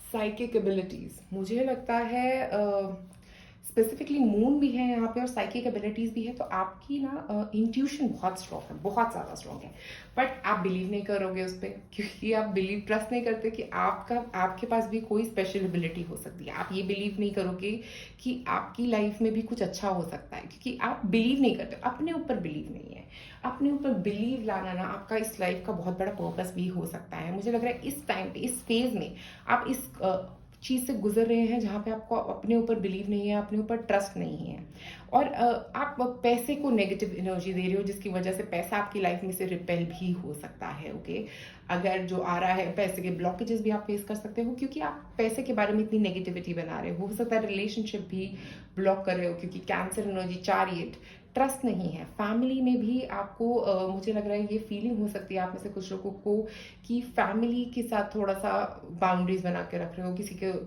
Speaker 1: साइकिक एबिलिटीज, मुझे लगता है स्पेसिफिकली मून भी है यहाँ पे और साइकिक एबिलिटीज भी है, तो आपकी ना इंट्यूशन बहुत स्ट्रॉन्ग है, बहुत ज़्यादा स्ट्रॉन्ग है, बट आप बिलीव नहीं करोगे उस पर, क्योंकि आप बिलीव, ट्रस्ट नहीं करते कि आपके पास भी कोई स्पेशल एबिलिटी हो सकती है। आप ये बिलीव नहीं करोगे कि आपकी लाइफ में भी कुछ अच्छा हो सकता है, क्योंकि आप बिलीव नहीं करते, अपने ऊपर बिलीव नहीं है। अपने ऊपर बिलीव लाना ना आपका इस लाइफ का बहुत बड़ा पर्पस भी हो सकता है। मुझे लग रहा है इस टाइम पे, इस फेज में आप इस चीज़ से गुजर रहे हैं जहाँ पे आपको अपने ऊपर बिलीव नहीं है, अपने ऊपर ट्रस्ट नहीं है, और आप पैसे को नेगेटिव एनर्जी दे रहे हो, जिसकी वजह से पैसा आपकी लाइफ में से रिपेल भी हो सकता है। ओके, अगर जो आ रहा है पैसे के ब्लॉकेजेस भी आप फेस कर सकते हो, क्योंकि आप पैसे के बारे में इतनी नेगेटिविटी बना रहे हो सकता है रिलेशनशिप भी ब्लॉक कर रहे हो, क्योंकि कैंसर एनर्जी, चैरियट, ट्रस्ट नहीं है। फैमिली में भी आपको मुझे लग रहा है ये फीलिंग हो सकती है आप में से कुछ लोगों को कि फैमिली के साथ थोड़ा सा बाउंड्रीज बना के रख रहे हो,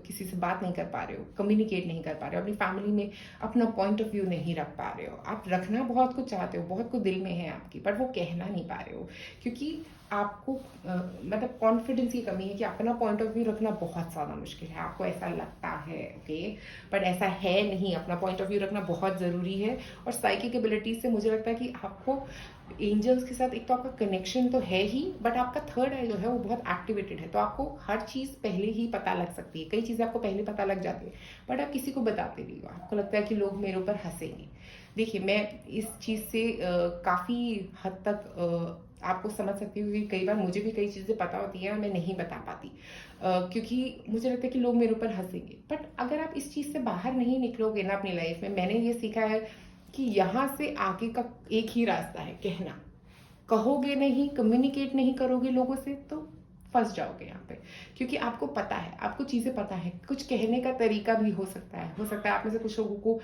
Speaker 1: किसी से बात नहीं कर पा रहे हो, कम्युनिकेट नहीं कर पा रहे हो, अपनी फैमिली में अपना पॉइंट ऑफ व्यू नहीं रख पा रहे हो। आप रखना बहुत कुछ चाहते हो, बहुत कुछ दिल में है आपकी, बट वो कहना नहीं पा रहे हो, क्योंकि आपको मतलब कॉन्फिडेंस की कमी है कि अपना पॉइंट ऑफ व्यू रखना बहुत ज़्यादा मुश्किल है, आपको ऐसा लगता है। ओके, बट ऐसा है नहीं, अपना पॉइंट ऑफ व्यू रखना बहुत ज़रूरी है। और साइकिक एबिलिटीज से मुझे लगता है कि आपको एंजल्स के साथ एक तो आपका कनेक्शन तो है ही, बट आपका थर्ड आई जो है वो बहुत एक्टिवेटेड है, तो आपको हर चीज़ पहले ही पता लग सकती है। कई चीज़ें आपको पहले पता लग जाती है, बट आप किसी को बताते नहीं हो, आपको लगता है कि लोग मेरे ऊपर हंसेंगे। देखिए, मैं इस चीज़ से काफ़ी हद तक आपको समझ सकती हूँ, क्योंकि कई बार मुझे भी कई चीज़ें पता होती हैं और मैं नहीं बता पाती, क्योंकि मुझे लगता है कि लोग मेरे ऊपर हंसेंगे। बट अगर आप इस चीज़ से बाहर नहीं निकलोगे ना अपनी लाइफ में, मैंने ये सीखा है कि यहाँ से आगे का एक ही रास्ता है, कहना। कहोगे नहीं, कम्युनिकेट नहीं करोगे लोगों से, तो फंस जाओगे यहाँ पे, क्योंकि आपको पता है, आपको चीज़ें पता है, कुछ कहने का तरीका भी हो सकता है, आप में से कुछ लोगों को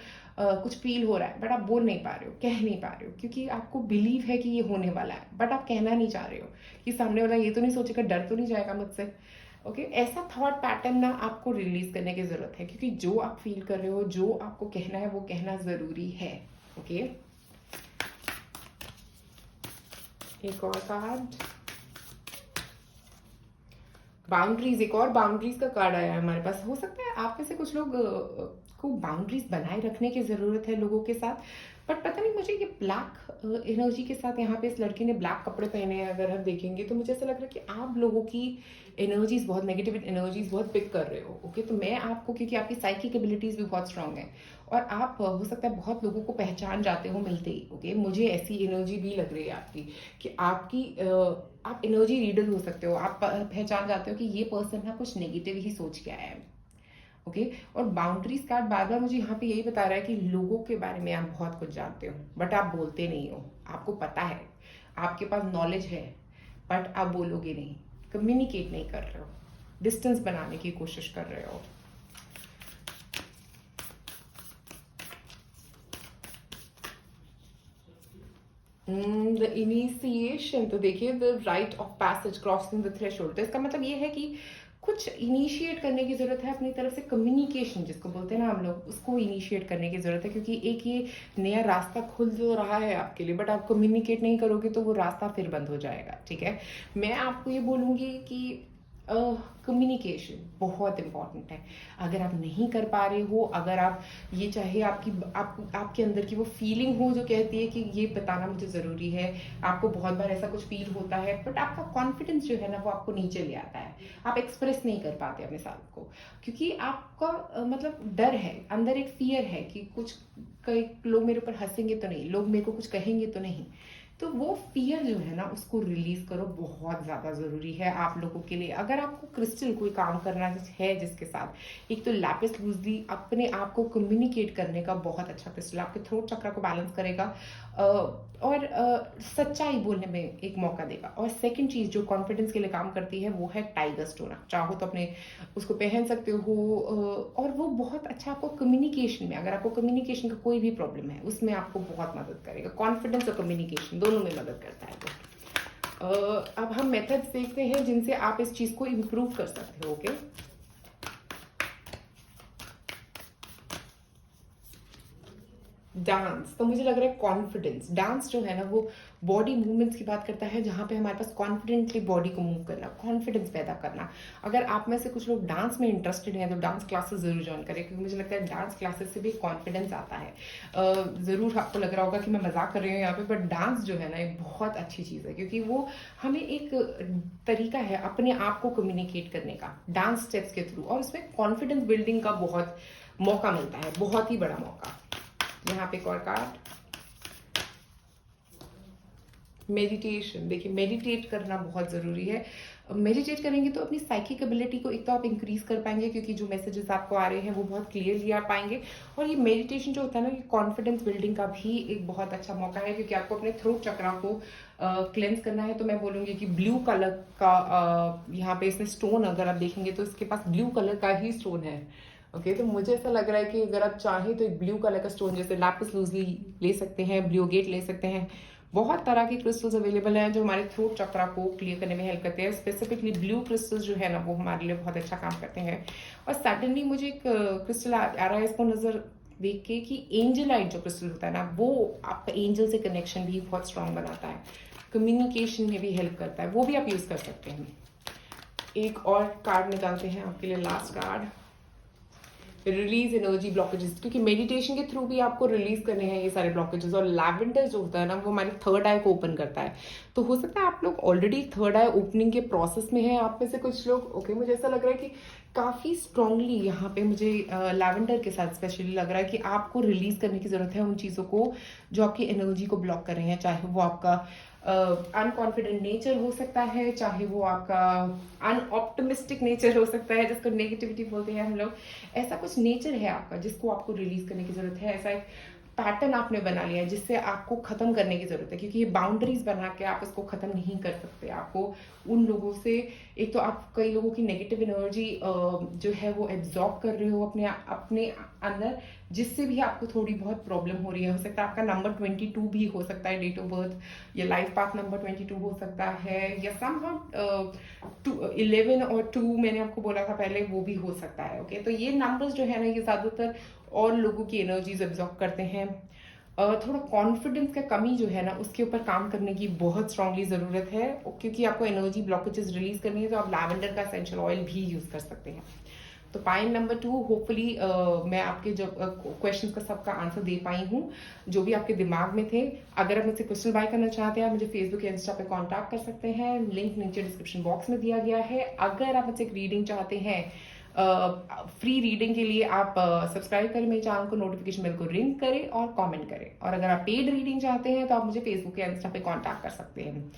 Speaker 1: कुछ फील हो रहा है, बट आप बोल नहीं पा रहे हो, कह नहीं पा रहे हो, क्योंकि आपको बिलीव है कि ये होने वाला है, बट आप कहना नहीं चाह रहे हो कि सामने वाला ये तो नहीं सोचेगा, डर तो नहीं जाएगा मुझसे। ओके, ऐसा थॉट पैटर्न ना आपको रिलीज करने की जरूरत है, क्योंकि जो आप फील कर रहे हो, जो आपको कहना है, वो कहना जरूरी है। ओके, एक और कार्ड, बाउंड्रीज, एक और बाउंड्रीज का कार्ड आया है हमारे पास। हो सकता है आप में से कुछ लोग को बाउंड्रीज बनाए रखने की ज़रूरत है लोगों के साथ, बट पता नहीं मुझे ये ब्लैक एनर्जी के साथ यहाँ पे इस लड़के ने ब्लैक कपड़े पहने हैं, अगर हम देखेंगे तो मुझे ऐसा लग रहा है कि आप लोगों की एनर्जीज बहुत नेगेटिव एनर्जीज बहुत पिक कर रहे हो। ओके, तो मैं आपको, क्योंकि आपकी साइकिक एबिलिटीज भी बहुत स्ट्रांग है और आप हो सकता है बहुत लोगों को पहचान जाते हो मिलते ही। ओके, मुझे ऐसी एनर्जी भी लग रही है आपकी कि आप एनर्जी रीडर हो सकते हो, आप पहचान जाते हो कि ये पर्सन ना कुछ नेगेटिव ही सोच के आया है। ओके, और बाउंड्रीज कार्ड बार बार मुझे यहाँ पे यही बता रहा है कि लोगों के बारे में आप बहुत कुछ जानते हो बट आप बोलते नहीं हो। आपको पता है, आपके पास नॉलेज है, बट आप बोलोगे नहीं, कम्युनिकेट नहीं कर रहे हो, डिस्टेंस बनाने की कोशिश कर रहे हो। द इनिशिएशन, तो देखिए the right of passage crossing the threshold, तो इसका मतलब ये है कि कुछ इनिशिएट करने की जरूरत है अपनी तरफ से, कम्युनिकेशन जिसको बोलते हैं ना हम लोग, उसको इनिशिएट करने की जरूरत है, क्योंकि एक ये नया रास्ता खुल जो रहा है आपके लिए, बट आप कम्युनिकेट नहीं करोगे तो वो रास्ता फिर बंद हो जाएगा। ठीक है, मैं आपको ये बोलूंगी कि कम्युनिकेशन बहुत इंपॉर्टेंट है। अगर आप नहीं कर पा रहे हो, अगर आप ये चाहे आपके अंदर की वो फीलिंग हो जो कहती है कि ये बताना मुझे ज़रूरी है, आपको बहुत बार ऐसा कुछ फील होता है बट आपका कॉन्फिडेंस जो है ना वो आपको नीचे ले आता है, आप एक्सप्रेस नहीं कर पाते अपने साथ को, क्योंकि आपका मतलब डर है, अंदर एक फियर है कि कुछ कई लोग मेरे ऊपर हंसेंगे तो नहीं, लोग मेरे को कुछ कहेंगे तो नहीं। तो वो फियर जो है ना उसको रिलीज करो, बहुत ज्यादा जरूरी है आप लोगों के लिए। अगर आपको क्रिस्टल कोई काम करना है जिसके साथ, एक तो लैपिस लूजली अपने आप को कम्युनिकेट करने का बहुत अच्छा क्रिस्टल, आपके थ्रोट चक्र को बैलेंस करेगा और सच्चाई बोलने में एक मौका देगा। और सेकंड चीज जो कॉन्फिडेंस के लिए काम करती है वो है टाइगर स्टोन, आप चाहो तो अपने उसको पहन सकते हो और वो बहुत अच्छा आपको कम्युनिकेशन में, अगर आपको कम्युनिकेशन का कोई भी प्रॉब्लम है उसमें आपको बहुत मदद करेगा। कॉन्फिडेंस और कम्युनिकेशन दोनों में मदद करता है वो। अब हम मेथड्स देखते हैं जिनसे आप इस चीज को इम्प्रूव कर सकते हो। ओके, डांस, तो मुझे लग रहा है कॉन्फिडेंस, डांस जो है ना वो बॉडी मूवमेंट्स की बात करता है, जहाँ पे हमारे पास कॉन्फिडेंटली बॉडी को मूव करना, कॉन्फिडेंस पैदा करना। अगर आप में से कुछ लोग डांस में इंटरेस्टेड हैं तो डांस क्लासेस जरूर ज्वाइन करें, क्योंकि मुझे लगता है डांस क्लासेस से भी कॉन्फिडेंस आता है। जरूर आपको लग रहा होगा कि मैं मजाक कर रही हूँ यहाँ पे, बट डांस जो है ना एक बहुत अच्छी चीज़ है, क्योंकि वो हमें एक तरीका है अपने आप को कम्युनिकेट करने का डांस स्टेप्स के थ्रू, और उसमें कॉन्फिडेंस बिल्डिंग का बहुत मौका मिलता है, बहुत ही बड़ा मौका। यहाँ पे एक और कार्ड, मेडिटेशन, देखिए मेडिटेट करना बहुत ज़रूरी है। मेडिटेट करेंगे तो अपनी साइकिक एबिलिटी को एक तो आप इंक्रीज कर पाएंगे, क्योंकि जो मैसेजेस आपको आ रहे हैं वो बहुत क्लियरली आ पाएंगे। और ये मेडिटेशन जो होता है ना, ये कॉन्फिडेंस बिल्डिंग का भी एक बहुत अच्छा मौका है, क्योंकि आपको अपने थ्रोट चक्रा को क्लेंस करना है। तो मैं बोलूँगी कि ब्लू कलर का यहाँ पे इसमें स्टोन अगर आप देखेंगे तो इसके पास ब्लू कलर का ही स्टोन है। ओके, तो मुझे ऐसा लग रहा है कि अगर आप चाहें तो एक ब्लू कलर का स्टोन जैसे लैपिस लूजली ले सकते हैं, ब्लू गेट ले सकते हैं, बहुत तरह के क्रिस्टल्स अवेलेबल हैं जो हमारे थ्रोट चक्रा को क्लियर करने में हेल्प करते हैं। स्पेसिफिकली ब्लू क्रिस्टल्स जो है ना वो हमारे लिए बहुत अच्छा काम करते हैं। और सडनली मुझे एक क्रिस्टल आ रहा है इसको नजर देख के कि एंजलाइट जो क्रिस्टल होता है ना वो आपका एंजल से कनेक्शन भी बहुत स्ट्रांग बनाता है, कम्युनिकेशन में भी हेल्प करता है, वो भी आप यूज कर सकते हैं। एक और कार्ड निकालते हैं आपके लिए, last card, release energy blockages, क्योंकि मेडिटेशन के थ्रू भी आपको रिलीज करने हैं ये सारे ब्लॉकेजेस। और लैवेंडर जो होता है ना वो हमारे थर्ड आई को ओपन करता है, तो हो सकता है आप लोग ऑलरेडी थर्ड आई ओपनिंग के प्रोसेस में हैं, आप में से कुछ लोग। ओके, मुझे ऐसा लग रहा है कि काफी स्ट्रांगली यहाँ पे मुझे लैवेंडर के साथ स्पेशली लग रहा है कि आपको रिलीज करने की जरूरत है उन चीजों को जो आपकी एनर्जी को ब्लॉक कर रहे हैं, चाहे वो आपका अनकॉन्फिडेंट नेचर हो सकता है, चाहे वो आपका अनऑप्टिमिस्टिक नेचर हो सकता है जिसको नेगेटिविटी बोलते हैं हम लोग। ऐसा कुछ नेचर है आपका जिसको आपको रिलीज करने की जरूरत है, ऐसा एक पैटर्न आपने बना लिया है जिससे आपको खत्म करने की जरूरत है, क्योंकि ये बाउंड्रीज बना के आप इसको खत्म नहीं कर सकते। आपको उन लोगों से, एक तो आप कई लोगों की नेगेटिव एनर्जी जो है वो एब्जॉर्ब कर रहे हो अपने अपने अंदर, जिससे भी आपको थोड़ी बहुत प्रॉब्लम हो रही है। हो सकता है आपका नंबर 22 भी हो सकता है, डेट ऑफ बर्थ, या लाइफ पाथ नंबर 22 हो सकता है, या समहाउ 11 और 2 मैंने आपको बोला था पहले वो भी हो सकता है। ओके, तो ये नंबर्स जो है ना ये ज्यादातर और लोगों की एनर्जीज एब्जॉर्ब करते हैं। थोड़ा कॉन्फिडेंस का कमी जो है ना उसके ऊपर काम करने की बहुत स्ट्रांगली जरूरत है, क्योंकि आपको एनर्जी ब्लॉकेजेस रिलीज करनी है तो आप लैवेंडर का एसेंशियल ऑयल भी यूज कर सकते हैं। तो पॉइंट नंबर 2 होपफुली मैं आपके जो क्वेश्चंस का सबका आंसर दे पाई हूँ, जो भी आपके दिमाग में थे। अगर आप मुझसे क्रिस्टल बाय करना चाहते हैं, आप मुझे फेसबुक या इंस्टा पे कांटेक्ट कर सकते हैं, लिंक नीचे डिस्क्रिप्शन बॉक्स में दिया गया है। अगर आप मुझसे एक रीडिंग चाहते हैं, फ्री रीडिंग के लिए आप सब्सक्राइब करें मेरे चैनल को, नोटिफिकेशन बेल को रिंग करें और कमेंट करें। और अगर आप पेड रीडिंग चाहते हैं तो आप मुझे फेसबुक या इंस्टा पे कांटेक्ट कर सकते हैं।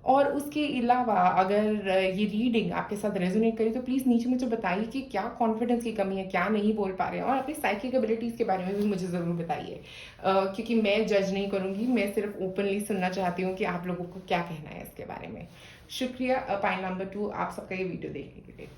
Speaker 1: और उसके अलावा अगर ये रीडिंग आपके साथ रेजोनेट करे तो प्लीज़ नीचे मुझे बताइए कि क्या कॉन्फिडेंस की कमी है, क्या नहीं बोल पा रहे हैं, और अपनी साइकिक एबिलिटीज़ के बारे में भी मुझे ज़रूर बताइए, क्योंकि मैं जज नहीं करूँगी, मैं सिर्फ ओपनली सुनना चाहती हूँ कि आप लोगों को क्या कहना है इसके बारे में। शुक्रिया पॉइंट नंबर 2 आप सबका ये वीडियो देखने के लिए।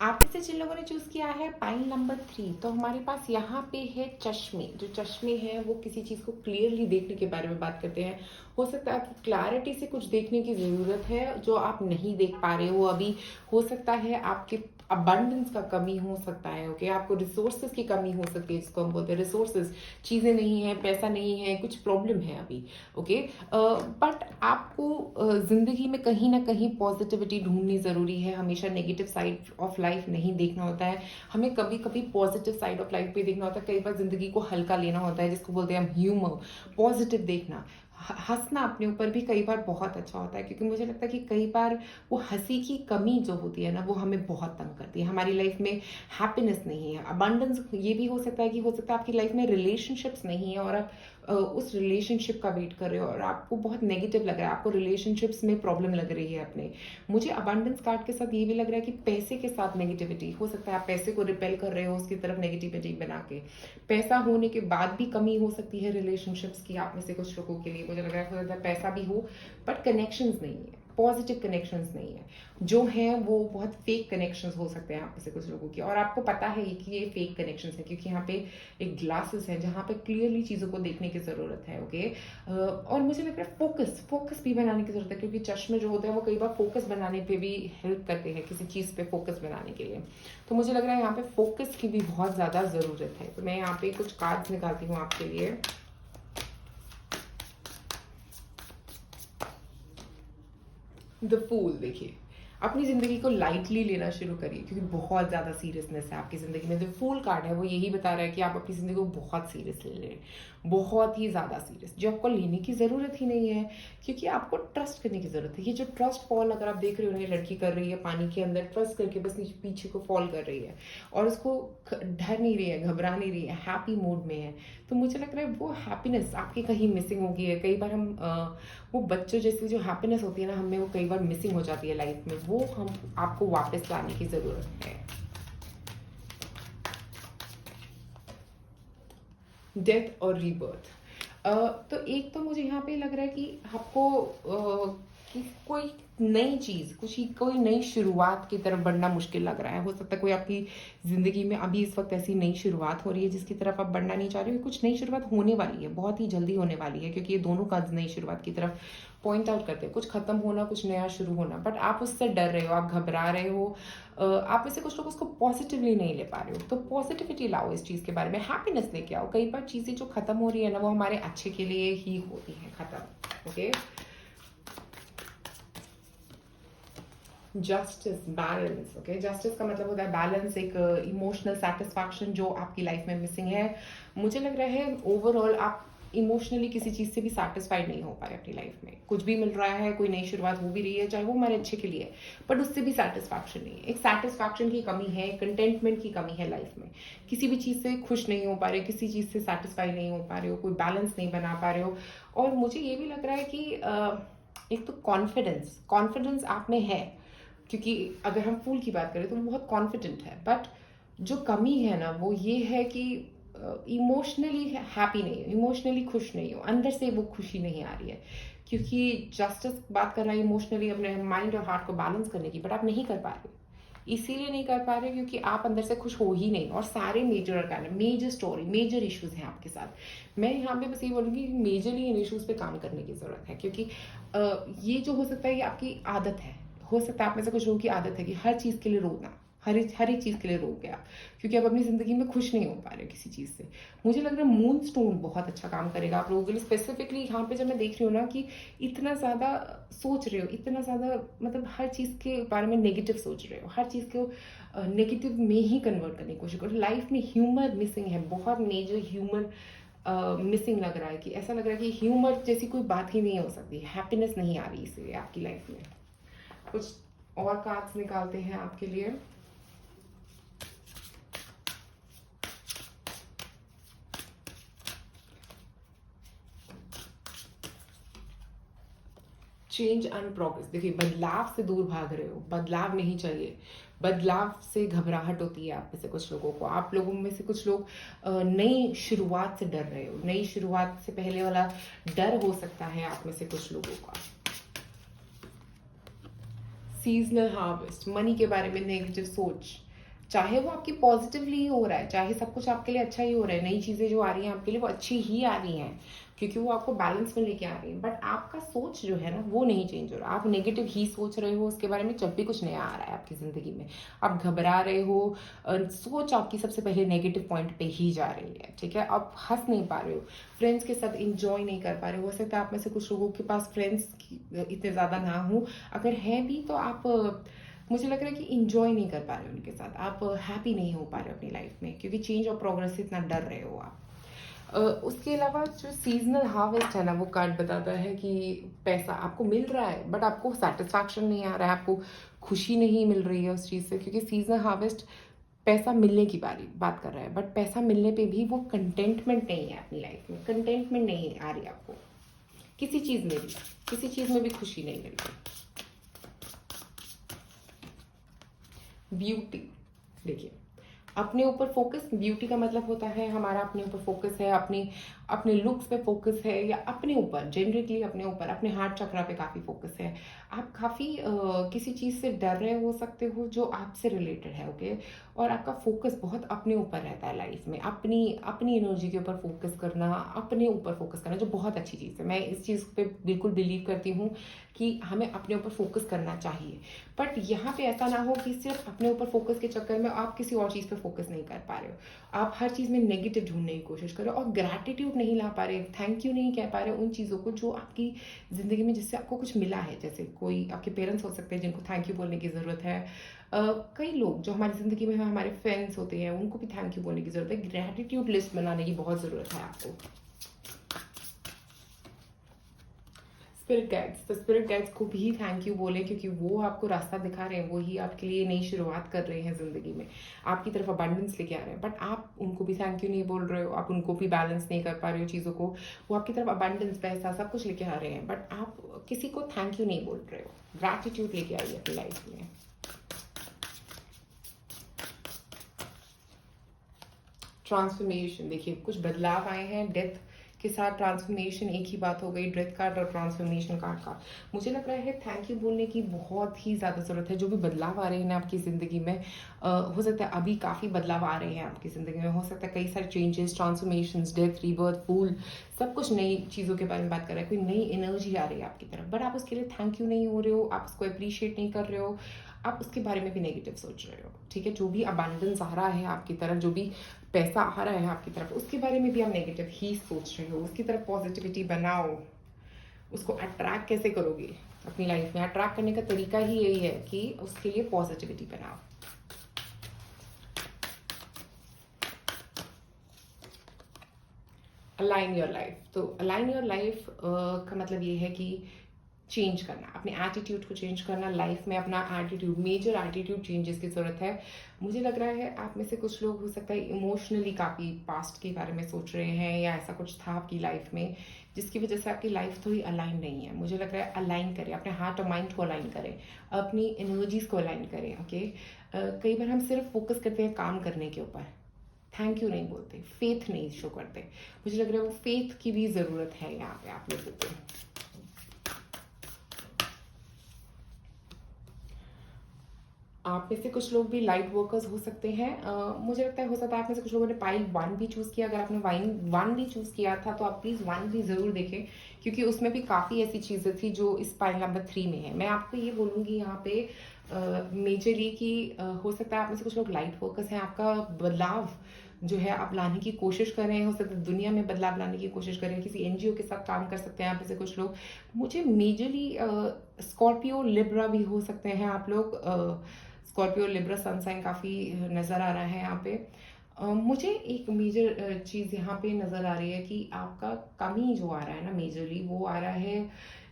Speaker 1: आप में से जिन लोगों ने चूज किया है पॉइंट नंबर 3, तो हमारे पास यहाँ पे है चश्मे। जो चश्मे हैं वो किसी चीज़ को क्लियरली देखने के बारे में बात करते हैं। हो सकता है आपको क्लैरिटी से कुछ देखने की ज़रूरत है जो आप नहीं देख पा रहे हो अभी। हो सकता है आपके अबंडेंस का कमी हो सकता है, ओके, आपको रिसोर्सेज की कमी हो सकती है, जिसको हम बोलते हैं रिसोर्सेज, चीज़ें नहीं है, पैसा नहीं है, कुछ प्रॉब्लम है अभी, ओके। बट आपको ज़िंदगी में कहीं ना कहीं पॉजिटिविटी ढूंढनी ज़रूरी है। हमेशा नेगेटिव साइड ऑफ लाइफ नहीं देखना होता है, हमें कभी कभी पॉजिटिव साइड ऑफ लाइफ भी देखना होता है। कई बार ज़िंदगी को हल्का लेना होता है, जिसको बोलते हैं हम ह्यूमर, पॉजिटिव देखना। हंसना अपने ऊपर भी कई बार बहुत अच्छा होता है, क्योंकि मुझे लगता है कि कई बार वो हंसी की कमी जो होती है ना, वो हमें बहुत तंग करती है। हमारी लाइफ में हैप्पीनेस नहीं है, अबंडेंस। ये भी हो सकता है कि हो सकता है आपकी लाइफ में रिलेशनशिप्स नहीं है और आप उस रिलेशनशिप का वेट कर रहे हो और आपको बहुत नेगेटिव लग रहा है, आपको रिलेशनशिप्स में प्रॉब्लम लग रही है अपने। मुझे अबंडेंस कार्ड के साथ ये भी लग रहा है कि पैसे के साथ नेगेटिविटी हो सकता है, आप पैसे को रिपेल कर रहे हो उसकी तरफ नेगेटिविटी बना के। पैसा होने के बाद भी कमी हो सकती है रिलेशनशिप्स की आप में से कुछ लोगों के लिए। मुझे लग रहा है हो सकता है पैसा भी हो बट कनेक्शंस नहीं है, पॉजिटिव कनेक्शंस नहीं है, जो हैं वो बहुत फेक कनेक्शंस हो सकते हैं आप में से कुछ लोगों की। और आपको पता है कि ये फेक कनेक्शंस हैं, क्योंकि यहाँ पे एक ग्लासेस है जहाँ पे क्लियरली चीज़ों को देखने की ज़रूरत है, ओके। और मुझे लग रहा है फोकस भी बनाने की ज़रूरत है, क्योंकि चश्मे जो होते हैं वो कई बार फोकस बनाने पे भी हेल्प करते हैं, किसी चीज़ पे फोकस बनाने के लिए। तो मुझे लग रहा है यहाँ पे फोकस की भी बहुत ज़्यादा ज़रूरत है। तो मैं यहाँ पे कुछ कार्ड्स निकालती हूँ आपके लिए। द फूल, देखिए, अपनी ज़िंदगी को लाइटली लेना शुरू करिए, क्योंकि बहुत ज़्यादा सीरियसनेस है आपकी ज़िंदगी में। द फूल कार्ड है वो यही बता रहा है कि आप अपनी ज़िंदगी को बहुत सीरियस ले लें, बहुत ही ज़्यादा सीरियस, जो आपको लेने की ज़रूरत ही नहीं है, क्योंकि आपको ट्रस्ट करने की ज़रूरत है। ये जो ट्रस्ट फॉल अगर आप देख रहे हो, ये लड़की कर रही है पानी के अंदर, ट्रस्ट करके बस पीछे को फॉल कर रही है और उसको डर नहीं रही है, घबरा नहीं रही है, हैप्पी मूड में है। तो मुझे लग रहा है वो हैप्पीनेस आपकी कहीं मिसिंग हो गई है। कई बार हम वो बच्चों जैसी जो हैप्पीनेस होती है ना, हमें वो कई बार मिसिंग हो जाती है लाइफ में, वो हम आपको वापस लाने की ज़रूरत है। डेथ और रीबर्थ, तो एक तो मुझे यहाँ पे लग रहा है कि आपको कि कोई नई चीज़, कोई नई शुरुआत की तरफ बढ़ना मुश्किल लग रहा है। हो सकता है कोई आपकी ज़िंदगी में अभी इस वक्त ऐसी नई शुरुआत हो रही है जिसकी तरफ आप बढ़ना नहीं चाह रहे हो। कुछ नई शुरुआत होने वाली है, बहुत ही जल्दी होने वाली है, क्योंकि ये दोनों कार्ड्स नई शुरुआत की तरफ पॉइंट आउट करते हैं। कुछ खत्म होना, कुछ नया शुरू होना, बट आप उससे डर रहे हो, आप घबरा रहे हो। आप में से कुछ लोग उसको पॉजिटिवली नहीं ले पा रहे हो, तो पॉजिटिविटी लाओ इस चीज़ के बारे में, हैप्पीनेस लेके आओ। कई बार चीज़ें जो खत्म हो रही है ना, वो हमारे अच्छे के लिए ही होती है खत्म, okay. Justice, balance, okay. Justice का मतलब होता है बैलेंस, एक इमोशनल सेटिस्फैक्शन जो आपकी लाइफ में मिसिंग है। मुझे लग रहा है ओवरऑल आप इमोशनली किसी चीज़ से भी सेटिस्फाइड नहीं हो पाए अपनी लाइफ में। कुछ भी मिल रहा है, कोई नई शुरुआत हो भी रही है, चाहे वो हमारे अच्छे के लिए है, बट उससे भी सेटिस्फैक्शन नहीं है। एक सेटिस्फैक्शन की कमी है, कंटेंटमेंट की कमी है लाइफ में। किसी भी चीज़ से खुश नहीं हो पा रहे, किसी चीज़ से सेटिस्फाई नहीं हो पा रहे हो, कोई बैलेंस नहीं बना पा रहे हो। और मुझे ये भी लग रहा है कि एक तो कॉन्फिडेंस आप में है, क्योंकि अगर हम फूल की बात करें तो वो बहुत कॉन्फिडेंट है, बट जो कमी है ना वो ये है कि इमोशनली हैप्पी नहीं हो, इमोशनली खुश नहीं हो, अंदर से वो खुशी नहीं आ रही है। क्योंकि जस्टिस बात कर रहा है इमोशनली अपने माइंड और हार्ट को बैलेंस करने की, बट आप नहीं कर पा रहे। इसीलिए नहीं कर पा रहे क्योंकि आप अंदर से खुश हो ही नहीं, और सारे मेजर अरकान, मेजर स्टोरी, मेजर इश्यूज हैं आपके साथ। मैं यहाँ पे बस ये बोलूँगी कि मेजरली इन इश्यूज पे काम करने की ज़रूरत है, क्योंकि ये जो हो सकता है ये आपकी आदत है। हो सकता है आप में से कुछ लोगों की आदत है कि हर चीज़ के लिए रोना, हर एक चीज़ के लिए रोक गया, क्योंकि आप अपनी ज़िंदगी में खुश नहीं हो पा रहे किसी चीज़ से। मुझे लग रहा है मून स्टोन बहुत अच्छा काम करेगा आप लोगों के लिए। स्पेसिफिकली यहाँ पे जब मैं देख रही हूँ ना कि इतना ज़्यादा सोच रहे हो, इतना ज़्यादा मतलब हर चीज़ के बारे में नेगेटिव सोच रहे हो, हर चीज़ को नेगेटिव में ही कन्वर्ट करने की कोशिश करो। लाइफ में ह्यूमर मिसिंग है, बहुत मेजर ह्यूमर मिसिंग लग रहा है, कि ऐसा लग रहा है कि ह्यूमर जैसी कोई बात ही नहीं हो सकती, हैप्पीनेस नहीं आ रही इसलिए आपकी लाइफ में। कुछ और कार्ड्स निकालते हैं आपके लिए। Change and progress. देखिए, बदलाव से दूर भाग रहे हो, बदलाव नहीं चाहिए। बदलाव से घबराहट होती है आप में से कुछ लोगों को। आप लोगों में से कुछ लोग नई शुरुआत से डर रहे हो। नई शुरुआत से पहले वाला डर हो सकता है आप में से कुछ लोगों का। सीजनल हार्वेस्ट, मनी के बारे में नेगेटिव सोच, चाहे वो आपकी पॉजिटिवली ही हो रहा है, चाहे सब कुछ आपके लिए अच्छा ही हो रहा है, नई चीज़ें जो आ रही हैं आपके लिए वो अच्छी ही आ रही हैं, क्योंकि वो आपको बैलेंस में लेके आ रही है। बट आपका सोच जो है ना वो नहीं चेंज हो रहा। आप नेगेटिव ही सोच रहे हो उसके बारे में जब भी कुछ नया आ रहा है आपकी ज़िंदगी में। आप घबरा रहे हो, सोच आपकी सबसे पहले नेगेटिव पॉइंट पे ही जा रही है, ठीक है। आप हंस नहीं पा रहे हो, फ्रेंड्स के साथ इंजॉय नहीं कर पा रहे हो। हो सकता है आप में से कुछ लोगों के पास फ्रेंड्स इतने ज़्यादा ना हो, अगर हैं भी तो आप मुझे लग रहा है कि इंजॉय नहीं कर पा रहे हो उनके साथ। आप हैप्पी नहीं हो पा रहे हो अपनी लाइफ में, क्योंकि चेंज और प्रोग्रेस से इतना डर रहे हो आप। उसके अलावा जो सीजनल हार्वेस्ट है ना, वो कार्ड बताता है कि पैसा आपको मिल रहा है बट आपको सेटिस्फैक्शन नहीं आ रहा है, आपको खुशी नहीं मिल रही है उस चीज़ से, क्योंकि सीजनल हार्वेस्ट पैसा मिलने की बात कर रहा है। बट पैसा मिलने पे भी वो कंटेंटमेंट नहीं है अपनी लाइफ में, कंटेंटमेंट नहीं आ रही आपको किसी चीज़ में भी, किसी चीज़ में भी खुशी नहीं मिल रही। ब्यूटी, देखिए, अपने ऊपर फोकस। ब्यूटी का मतलब होता है हमारा अपने ऊपर फोकस है, अपने अपने लुक्स पे फोकस है, या अपने ऊपर जनरली अपने ऊपर, अपने हार्ट चक्रा पे काफ़ी फोकस है। आप काफ़ी किसी चीज़ से डर रहे हो सकते हो जो आपसे रिलेटेड है, ओके। और आपका फोकस बहुत अपने ऊपर रहता है लाइफ में, अपनी अपनी एनर्जी के ऊपर फोकस करना, अपने ऊपर फोकस करना, जो बहुत अच्छी चीज़ है। मैं इस चीज़ पे बिल्कुल बिलीव करती हूँ कि हमें अपने ऊपर फोकस करना चाहिए। बट यहाँ पे ऐसा ना हो कि सिर्फ अपने ऊपर फोकस के चक्कर में आप किसी और चीज़ पे फोकस नहीं कर पा रहे हो, आप हर चीज़ में नेगेटिव ढूंढने की कोशिश कर रहे हो और ग्रैटिट्यूड नहीं ला पा रहे, थैंक यू नहीं कह पा रहे उन चीज़ों को जो आपकी ज़िंदगी में, जिससे आपको कुछ मिला है। जैसे कोई आपके पेरेंट्स हो सकते हैं जिनको थैंक यू बोलने की ज़रूरत है। कई लोग जो हमारी ज़िंदगी में हमारे फ्रेंड्स होते हैं उनको भी थैंक यू बोलने की ज़रूरत है। ग्रैटिट्यूड लिस्ट बनाने की बहुत ज़रूरत है आपको। स्पिरिट गाइड्स, तो स्पिरिट गाइड्स को भी थैंक यू बोले, क्योंकि वो आपको रास्ता दिखा रहे हैं, वो ही आपके लिए नई शुरुआत कर रहे हैं ज़िंदगी में, आपकी तरफ अबंडेंस लेके आ रहे हैं। बट आप उनको भी थैंक यू नहीं बोल रहे हो, आप उनको भी बैलेंस नहीं कर पा रहे हो चीज़ों को। वो आपकी तरफ अबंडेंस, पैसा, सब कुछ लेके आ रहे हैं, बट आप किसी को थैंक यू नहीं बोल रहे हो। ग्रैटिट्यूड लेके आइए अपनी लाइफ में। ट्रांसफॉर्मेशन, देखिए कुछ बदलाव आए हैं। डेथ के साथ ट्रांसफॉर्मेशन, एक ही बात हो गई, डेथ कार्ड और ट्रांसफॉर्मेशन कार्ड का। मुझे लग रहा है थैंक यू बोलने की बहुत ही ज़्यादा ज़रूरत है। जो भी बदलाव आ रहे हैं ना आपकी ज़िंदगी में, हो सकता है अभी काफ़ी बदलाव आ रहे हैं आपकी ज़िंदगी में, हो सकता है कई सारे चेंजेस, ट्रांसफॉर्मेशन, डेथ, रीबर्थ, फूल, सब कुछ नई चीज़ों के बारे में बात कर रहा है। कोई नई एनर्जी आ रही है आपकी तरफ, बट आप उसके लिए थैंक यू नहीं हो रहे हो, आप उसको अप्रिशिएट नहीं कर रहे हो, आप उसके बारे में भी नेगेटिव सोच रहे हो, ठीक है। जो भी अबंडेंस आ रहा है आपकी तरफ, जो भी पैसा आ रहा है आपकी तरफ, उसके बारे में भी आप नेगेटिव ही सोच रहे हो। उसकी तरफ पॉजिटिविटी बनाओ। उसको अट्रैक्ट कैसे करोगे अपनी लाइफ में? अट्रैक्ट करने का तरीका ही यही है कि उसके लिए पॉजिटिविटी बनाओ। अलाइन योर लाइफ, तो अलाइन योर लाइफ का मतलब ये है कि चेंज करना, अपने एटीट्यूड को चेंज करना। लाइफ में अपना एटीट्यूड, मेजर एटीट्यूड चेंजेस की ज़रूरत है। मुझे लग रहा है आप में से कुछ लोग हो सकता है इमोशनली काफ़ी पास्ट के बारे में सोच रहे हैं, या ऐसा कुछ था आपकी लाइफ में जिसकी वजह से आपकी लाइफ थोड़ी अलाइन नहीं है। मुझे लग रहा है अलाइन करें, अपने हार्ट और माइंड को अलाइन करें, अपनी एनर्जीज को अलाइन करें, ओके। कई बार हम सिर्फ फोकस करते हैं काम करने के ऊपर, थैंक यू नहीं बोलते, फेथ नहीं शो करते। मुझे लग रहा है वो फेथ की भी ज़रूरत है यहाँ पे आप लोगों को। आप में से कुछ लोग भी लाइट वर्कर्स हो सकते हैं। मुझे लगता है हो सकता है आप में से कुछ लोगों ने पाइल 1 भी चूज़ किया। अगर आपने वाइन 1 भी चूज़ किया था तो आप प्लीज़ 1 भी ज़रूर देखें, क्योंकि उसमें भी काफ़ी ऐसी चीज़ें थी जो इस पाइल नंबर 3 में है। मैं आपको ये बोलूँगी यहाँ पे मेजरली कि हो सकता है आप में से कुछ लोग लाइट वर्कर्स हैं। आपका बदलाव जो है आप लाने की कोशिश कर रहे हैं, हो सकता है दुनिया में बदलाव लाने की कोशिश कर रहे हैं, किसी एनजीओ के साथ काम कर सकते हैं आप में से कुछ लोग। मुझे मेजरली स्कॉर्पियो लिब्रा भी हो सकते हैं आप लोग। स्कॉर्पियो लिब्रा सनसाइन काफ़ी नज़र आ रहा है यहाँ पे। मुझे एक मेजर चीज़ यहाँ पे नज़र आ रही है कि आपका कमी जो आ रहा है ना मेजरली, वो आ रहा है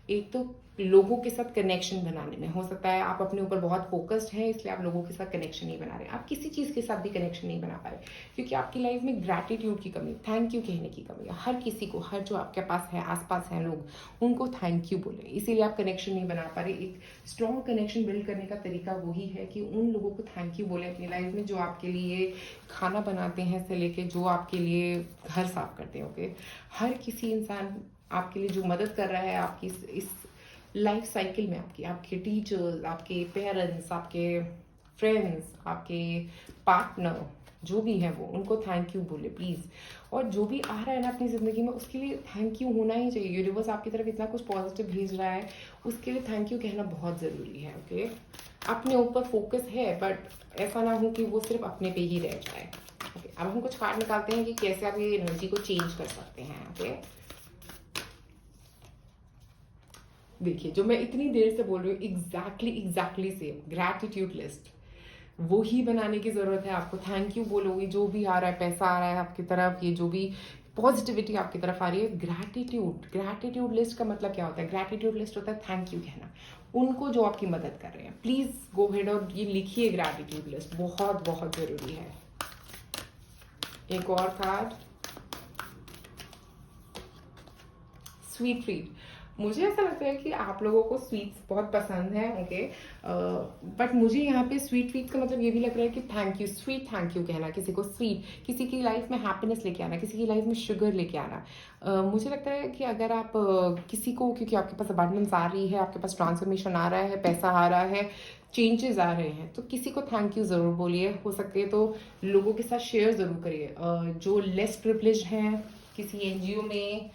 Speaker 1: एक तो लोगों के साथ कनेक्शन बनाने में। हो सकता है आप अपने ऊपर बहुत फोकस्ड हैं, इसलिए आप लोगों के साथ कनेक्शन नहीं बना रहे, आप किसी चीज़ के साथ भी कनेक्शन नहीं बना पा रहे, क्योंकि आपकी लाइफ में ग्रैटिट्यूड की कमी, थैंक यू कहने की कमी है। हर किसी को, हर जो आपके पास है, आसपास हैं लोग, उनको थैंक यू बोले, इसीलिए आप कनेक्शन नहीं बना पा रहे। एक स्ट्रॉन्ग कनेक्शन बिल्ड करने का तरीका वही है कि उन लोगों को थैंक यू बोले अपनी लाइफ में, जो आपके लिए खाना बनाते हैं से लेके जो आपके लिए घर साफ करते हैं। ओके, हर किसी इंसान आपके लिए जो मदद कर रहा है आपकी इस लाइफ साइकिल में, आपके टीचर्स, आपके पेरेंट्स, आपके फ्रेंड्स, आपके पार्टनर, जो भी है वो, उनको थैंक यू बोले प्लीज़। और जो भी आ रहा है ना अपनी ज़िंदगी में, उसके लिए थैंक यू होना ही चाहिए। यूनिवर्स आपकी तरफ इतना कुछ पॉजिटिव भेज रहा है, उसके लिए थैंक यू कहना बहुत ज़रूरी है। ओके, अपने ऊपर फोकस है, बट ऐसा ना हो कि वो सिर्फ अपने पे ही रह जाए। ओके, अब हम कुछ कार्ड निकालते हैं कि कैसे आप ये एनर्जी को चेंज कर सकते हैं। ओके, देखिए, जो मैं इतनी देर से बोल रही हूँ एग्जैक्टली सेम ग्रैटिट्यूड लिस्ट वो ही बनाने की ज़रूरत है आपको। थैंक यू बोलोगे, जो भी आ रहा है, पैसा आ रहा है आपकी तरफ, ये जो भी पॉजिटिविटी आपकी तरफ आ रही है, ग्रैटिट्यूड लिस्ट का मतलब क्या होता है? ग्रैटिट्यूड लिस्ट होता है थैंक यू कहना उनको जो आपकी मदद कर रहे हैं। प्लीज़ गो हेड और ये लिखिए ग्रैटिट्यूड लिस्ट, बहुत बहुत ज़रूरी है। एक और कार्ड, स्वीट ट्रीट। मुझे ऐसा लगता है कि आप लोगों को स्वीट्स बहुत पसंद है। ओके, बट मुझे यहाँ पे स्वीट ट्रीट का मतलब ये भी लग रहा है कि thank you, sweet thank you कहना किसी को, स्वीट किसी की लाइफ में हैप्पीनेस लेके आना, किसी की लाइफ में शुगर लेके आना। मुझे लगता है कि अगर आप किसी को, क्योंकि आपके पास अबांडेंस आ रही है, आपके पास ट्रांसफॉर्मेशन आ रहा है, पैसा आ रहा है, चेंजेस आ रहे हैं, तो किसी को थैंक यू ज़रूर बोलिए। हो सकते है तो लोगों के साथ शेयर ज़रूर करिए। जो लेस प्रिविलेज हैं, किसी एनजीओ में,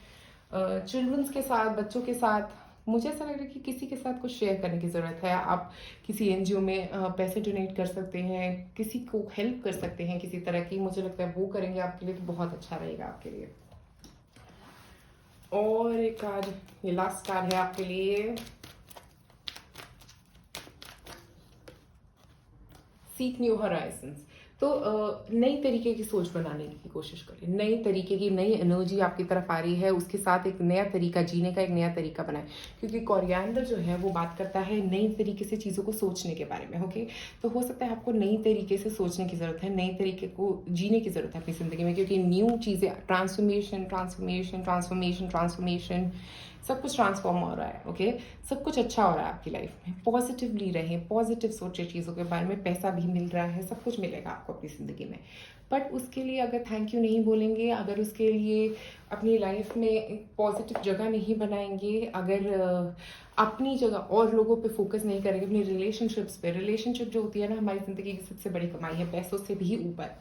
Speaker 1: चिल्ड्रंस के साथ, बच्चों के साथ, मुझे ऐसा लग रहा है कि किसी के साथ कुछ शेयर करने की ज़रूरत है। आप किसी एनजीओ में पैसे डोनेट कर सकते हैं, किसी को हेल्प कर सकते हैं किसी तरह की। मुझे लगता है वो करेंगे आपके लिए तो बहुत अच्छा रहेगा आपके लिए। और एक कार्ड, ये लास्ट कार्ड है आपके लिए, सीक न्यू हॉराइजन्स। तो नई तरीके की सोच बनाने की कोशिश करें, नई तरीके की, नई एनर्जी आपकी तरफ आ रही है, उसके साथ एक नया तरीका जीने का, एक नया तरीका बनाएं। क्योंकि कोरिएंडर जो है वो बात करता है नई तरीके से चीज़ों को सोचने के बारे में। ओके, तो हो सकता है आपको नई तरीके से सोचने की ज़रूरत है, नई तरीके को जीने की ज़रूरत है अपनी ज़िंदगी में, क्योंकि न्यू चीज़ें, ट्रांसफॉर्मेशन ट्रांसफॉर्मेशन ट्रांसफॉर्मेशन ट्रांसफॉर्मेशन, सब कुछ ट्रांसफॉर्म हो रहा है। ओके, सब कुछ अच्छा हो रहा है आपकी लाइफ में। पॉजिटिवली रहें, पॉजिटिव सोचें चीज़ों के बारे में। पैसा भी मिल रहा है, सब कुछ मिलेगा आपको अपनी ज़िंदगी में, बट उसके लिए अगर थैंक यू नहीं बोलेंगे, अगर उसके लिए अपनी लाइफ में एक पॉजिटिव जगह नहीं बनाएंगे, अगर अपनी जगह और लोगों पे फोकस नहीं करेंगे, अपनी रिलेशनशिप्स पे, रिलेशनशिप जो होती है ना हमारी ज़िंदगी की सबसे बड़ी कमाई है, पैसों से भी ऊपर,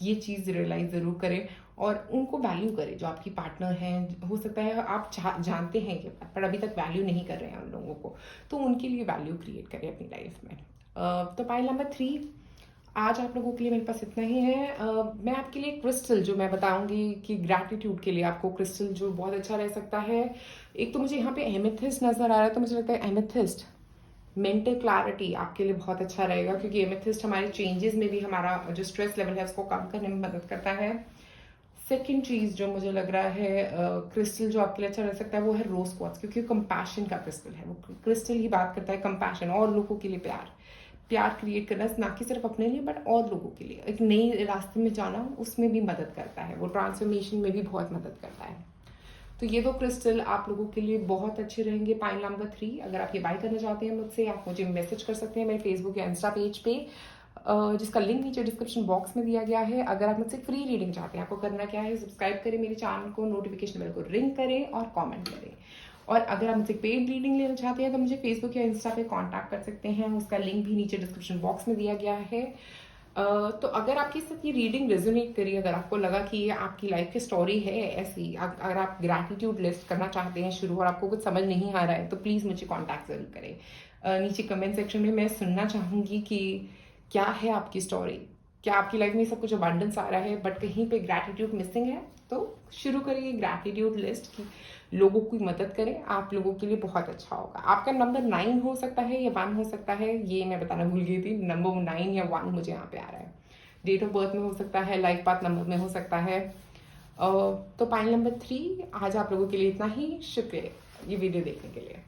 Speaker 1: ये चीज़ रियलाइज़ ज़रूर करें और उनको वैल्यू करें जो आपकी पार्टनर हैं। हो सकता है आप जानते हैं ये बात, पर अभी तक वैल्यू नहीं कर रहे हैं उन लोगों को, तो उनके लिए वैल्यू क्रिएट करें अपनी लाइफ में। तो पाइल नंबर 3 आज आप लोगों के लिए मेरे पास इतना ही है। मैं आपके लिए क्रिस्टल जो मैं बताऊंगी कि ग्रैटिट्यूड के लिए आपको क्रिस्टल जो बहुत अच्छा रह सकता है, एक तो मुझे यहाँ पे एमेथिस्ट नज़र आ रहा है, तो मुझे लगता है एमेथिस्ट मेंटल क्लैरिटी आपके लिए बहुत अच्छा रहेगा, क्योंकि एमेथिस्ट हमारे चेंजेस में भी, हमारा जो स्ट्रेस लेवल है उसको कम करने में मदद करता है। सेकेंड चीज़ जो मुझे लग रहा है क्रिस्टल जो आपके लिए अच्छा रह सकता है वो है रोज क्वार्ट्ज, क्योंकि कंपैशन का क्रिस्टल है। वो क्रिस्टल ही बात करता है कंपैशन, और लोगों के लिए प्यार क्रिएट करना, ना कि सिर्फ अपने लिए बट और लोगों के लिए, एक नई रास्ते में जाना, उसमें भी मदद करता है वो, ट्रांसफॉर्मेशन में भी बहुत मदद करता है। तो ये दो क्रिस्टल आप लोगों के लिए बहुत अच्छे रहेंगे। पाइल नंबर 3, अगर आप ये बाय करना चाहते हैं मुझसे, आप मुझे मैसेज कर सकते हैं मेरे फेसबुक या इंस्टा पेज पे, जिसका लिंक नीचे डिस्क्रिप्शन बॉक्स में दिया गया है। अगर आप मुझसे फ्री रीडिंग चाहते हैं, आपको करना क्या है, सब्सक्राइब करें मेरे चैनल को, नोटिफिकेशन बेल को रिंग करें और कमेंट करें। और अगर आप मुझसे पेड रीडिंग लेना चाहते हैं तो मुझे फेसबुक या इंस्टा पे कांटेक्ट कर सकते हैं, उसका लिंक भी नीचे डिस्क्रिप्शन बॉक्स में दिया गया है। तो अगर आपके साथ ये रीडिंग रेजोनेट करी, अगर आपको लगा कि ये आपकी लाइफ की स्टोरी है ऐसी, अगर आप ग्रैटिट्यूड लिस्ट करना चाहते हैं शुरू और आपको कुछ समझ नहीं आ रहा है, तो प्लीज़ मुझे कॉन्टैक्ट ज़रूर करें। नीचे कमेंट सेक्शन में मैं सुनना चाहूँगी कि क्या है आपकी स्टोरी, क्या आपकी लाइफ में सब कुछ अबांडेंस आ रहा है बट कहीं पे ग्रैटिट्यूड मिसिंग है, तो शुरू करिए ग्रैटिट्यूड लिस्ट की, लोगों की मदद करें, आप लोगों के लिए बहुत अच्छा होगा। आपका नंबर 9 हो सकता है या 1 हो सकता है, ये मैं बताना भूल गई थी, नंबर 9 या 1 मुझे यहाँ पे आ रहा है। डेट ऑफ बर्थ में हो सकता है, लाइफ पाथ नंबर में हो सकता है। तो पाइल नंबर 3, आज आप लोगों के लिए इतना ही। शुक्रिया ये वीडियो देखने के लिए।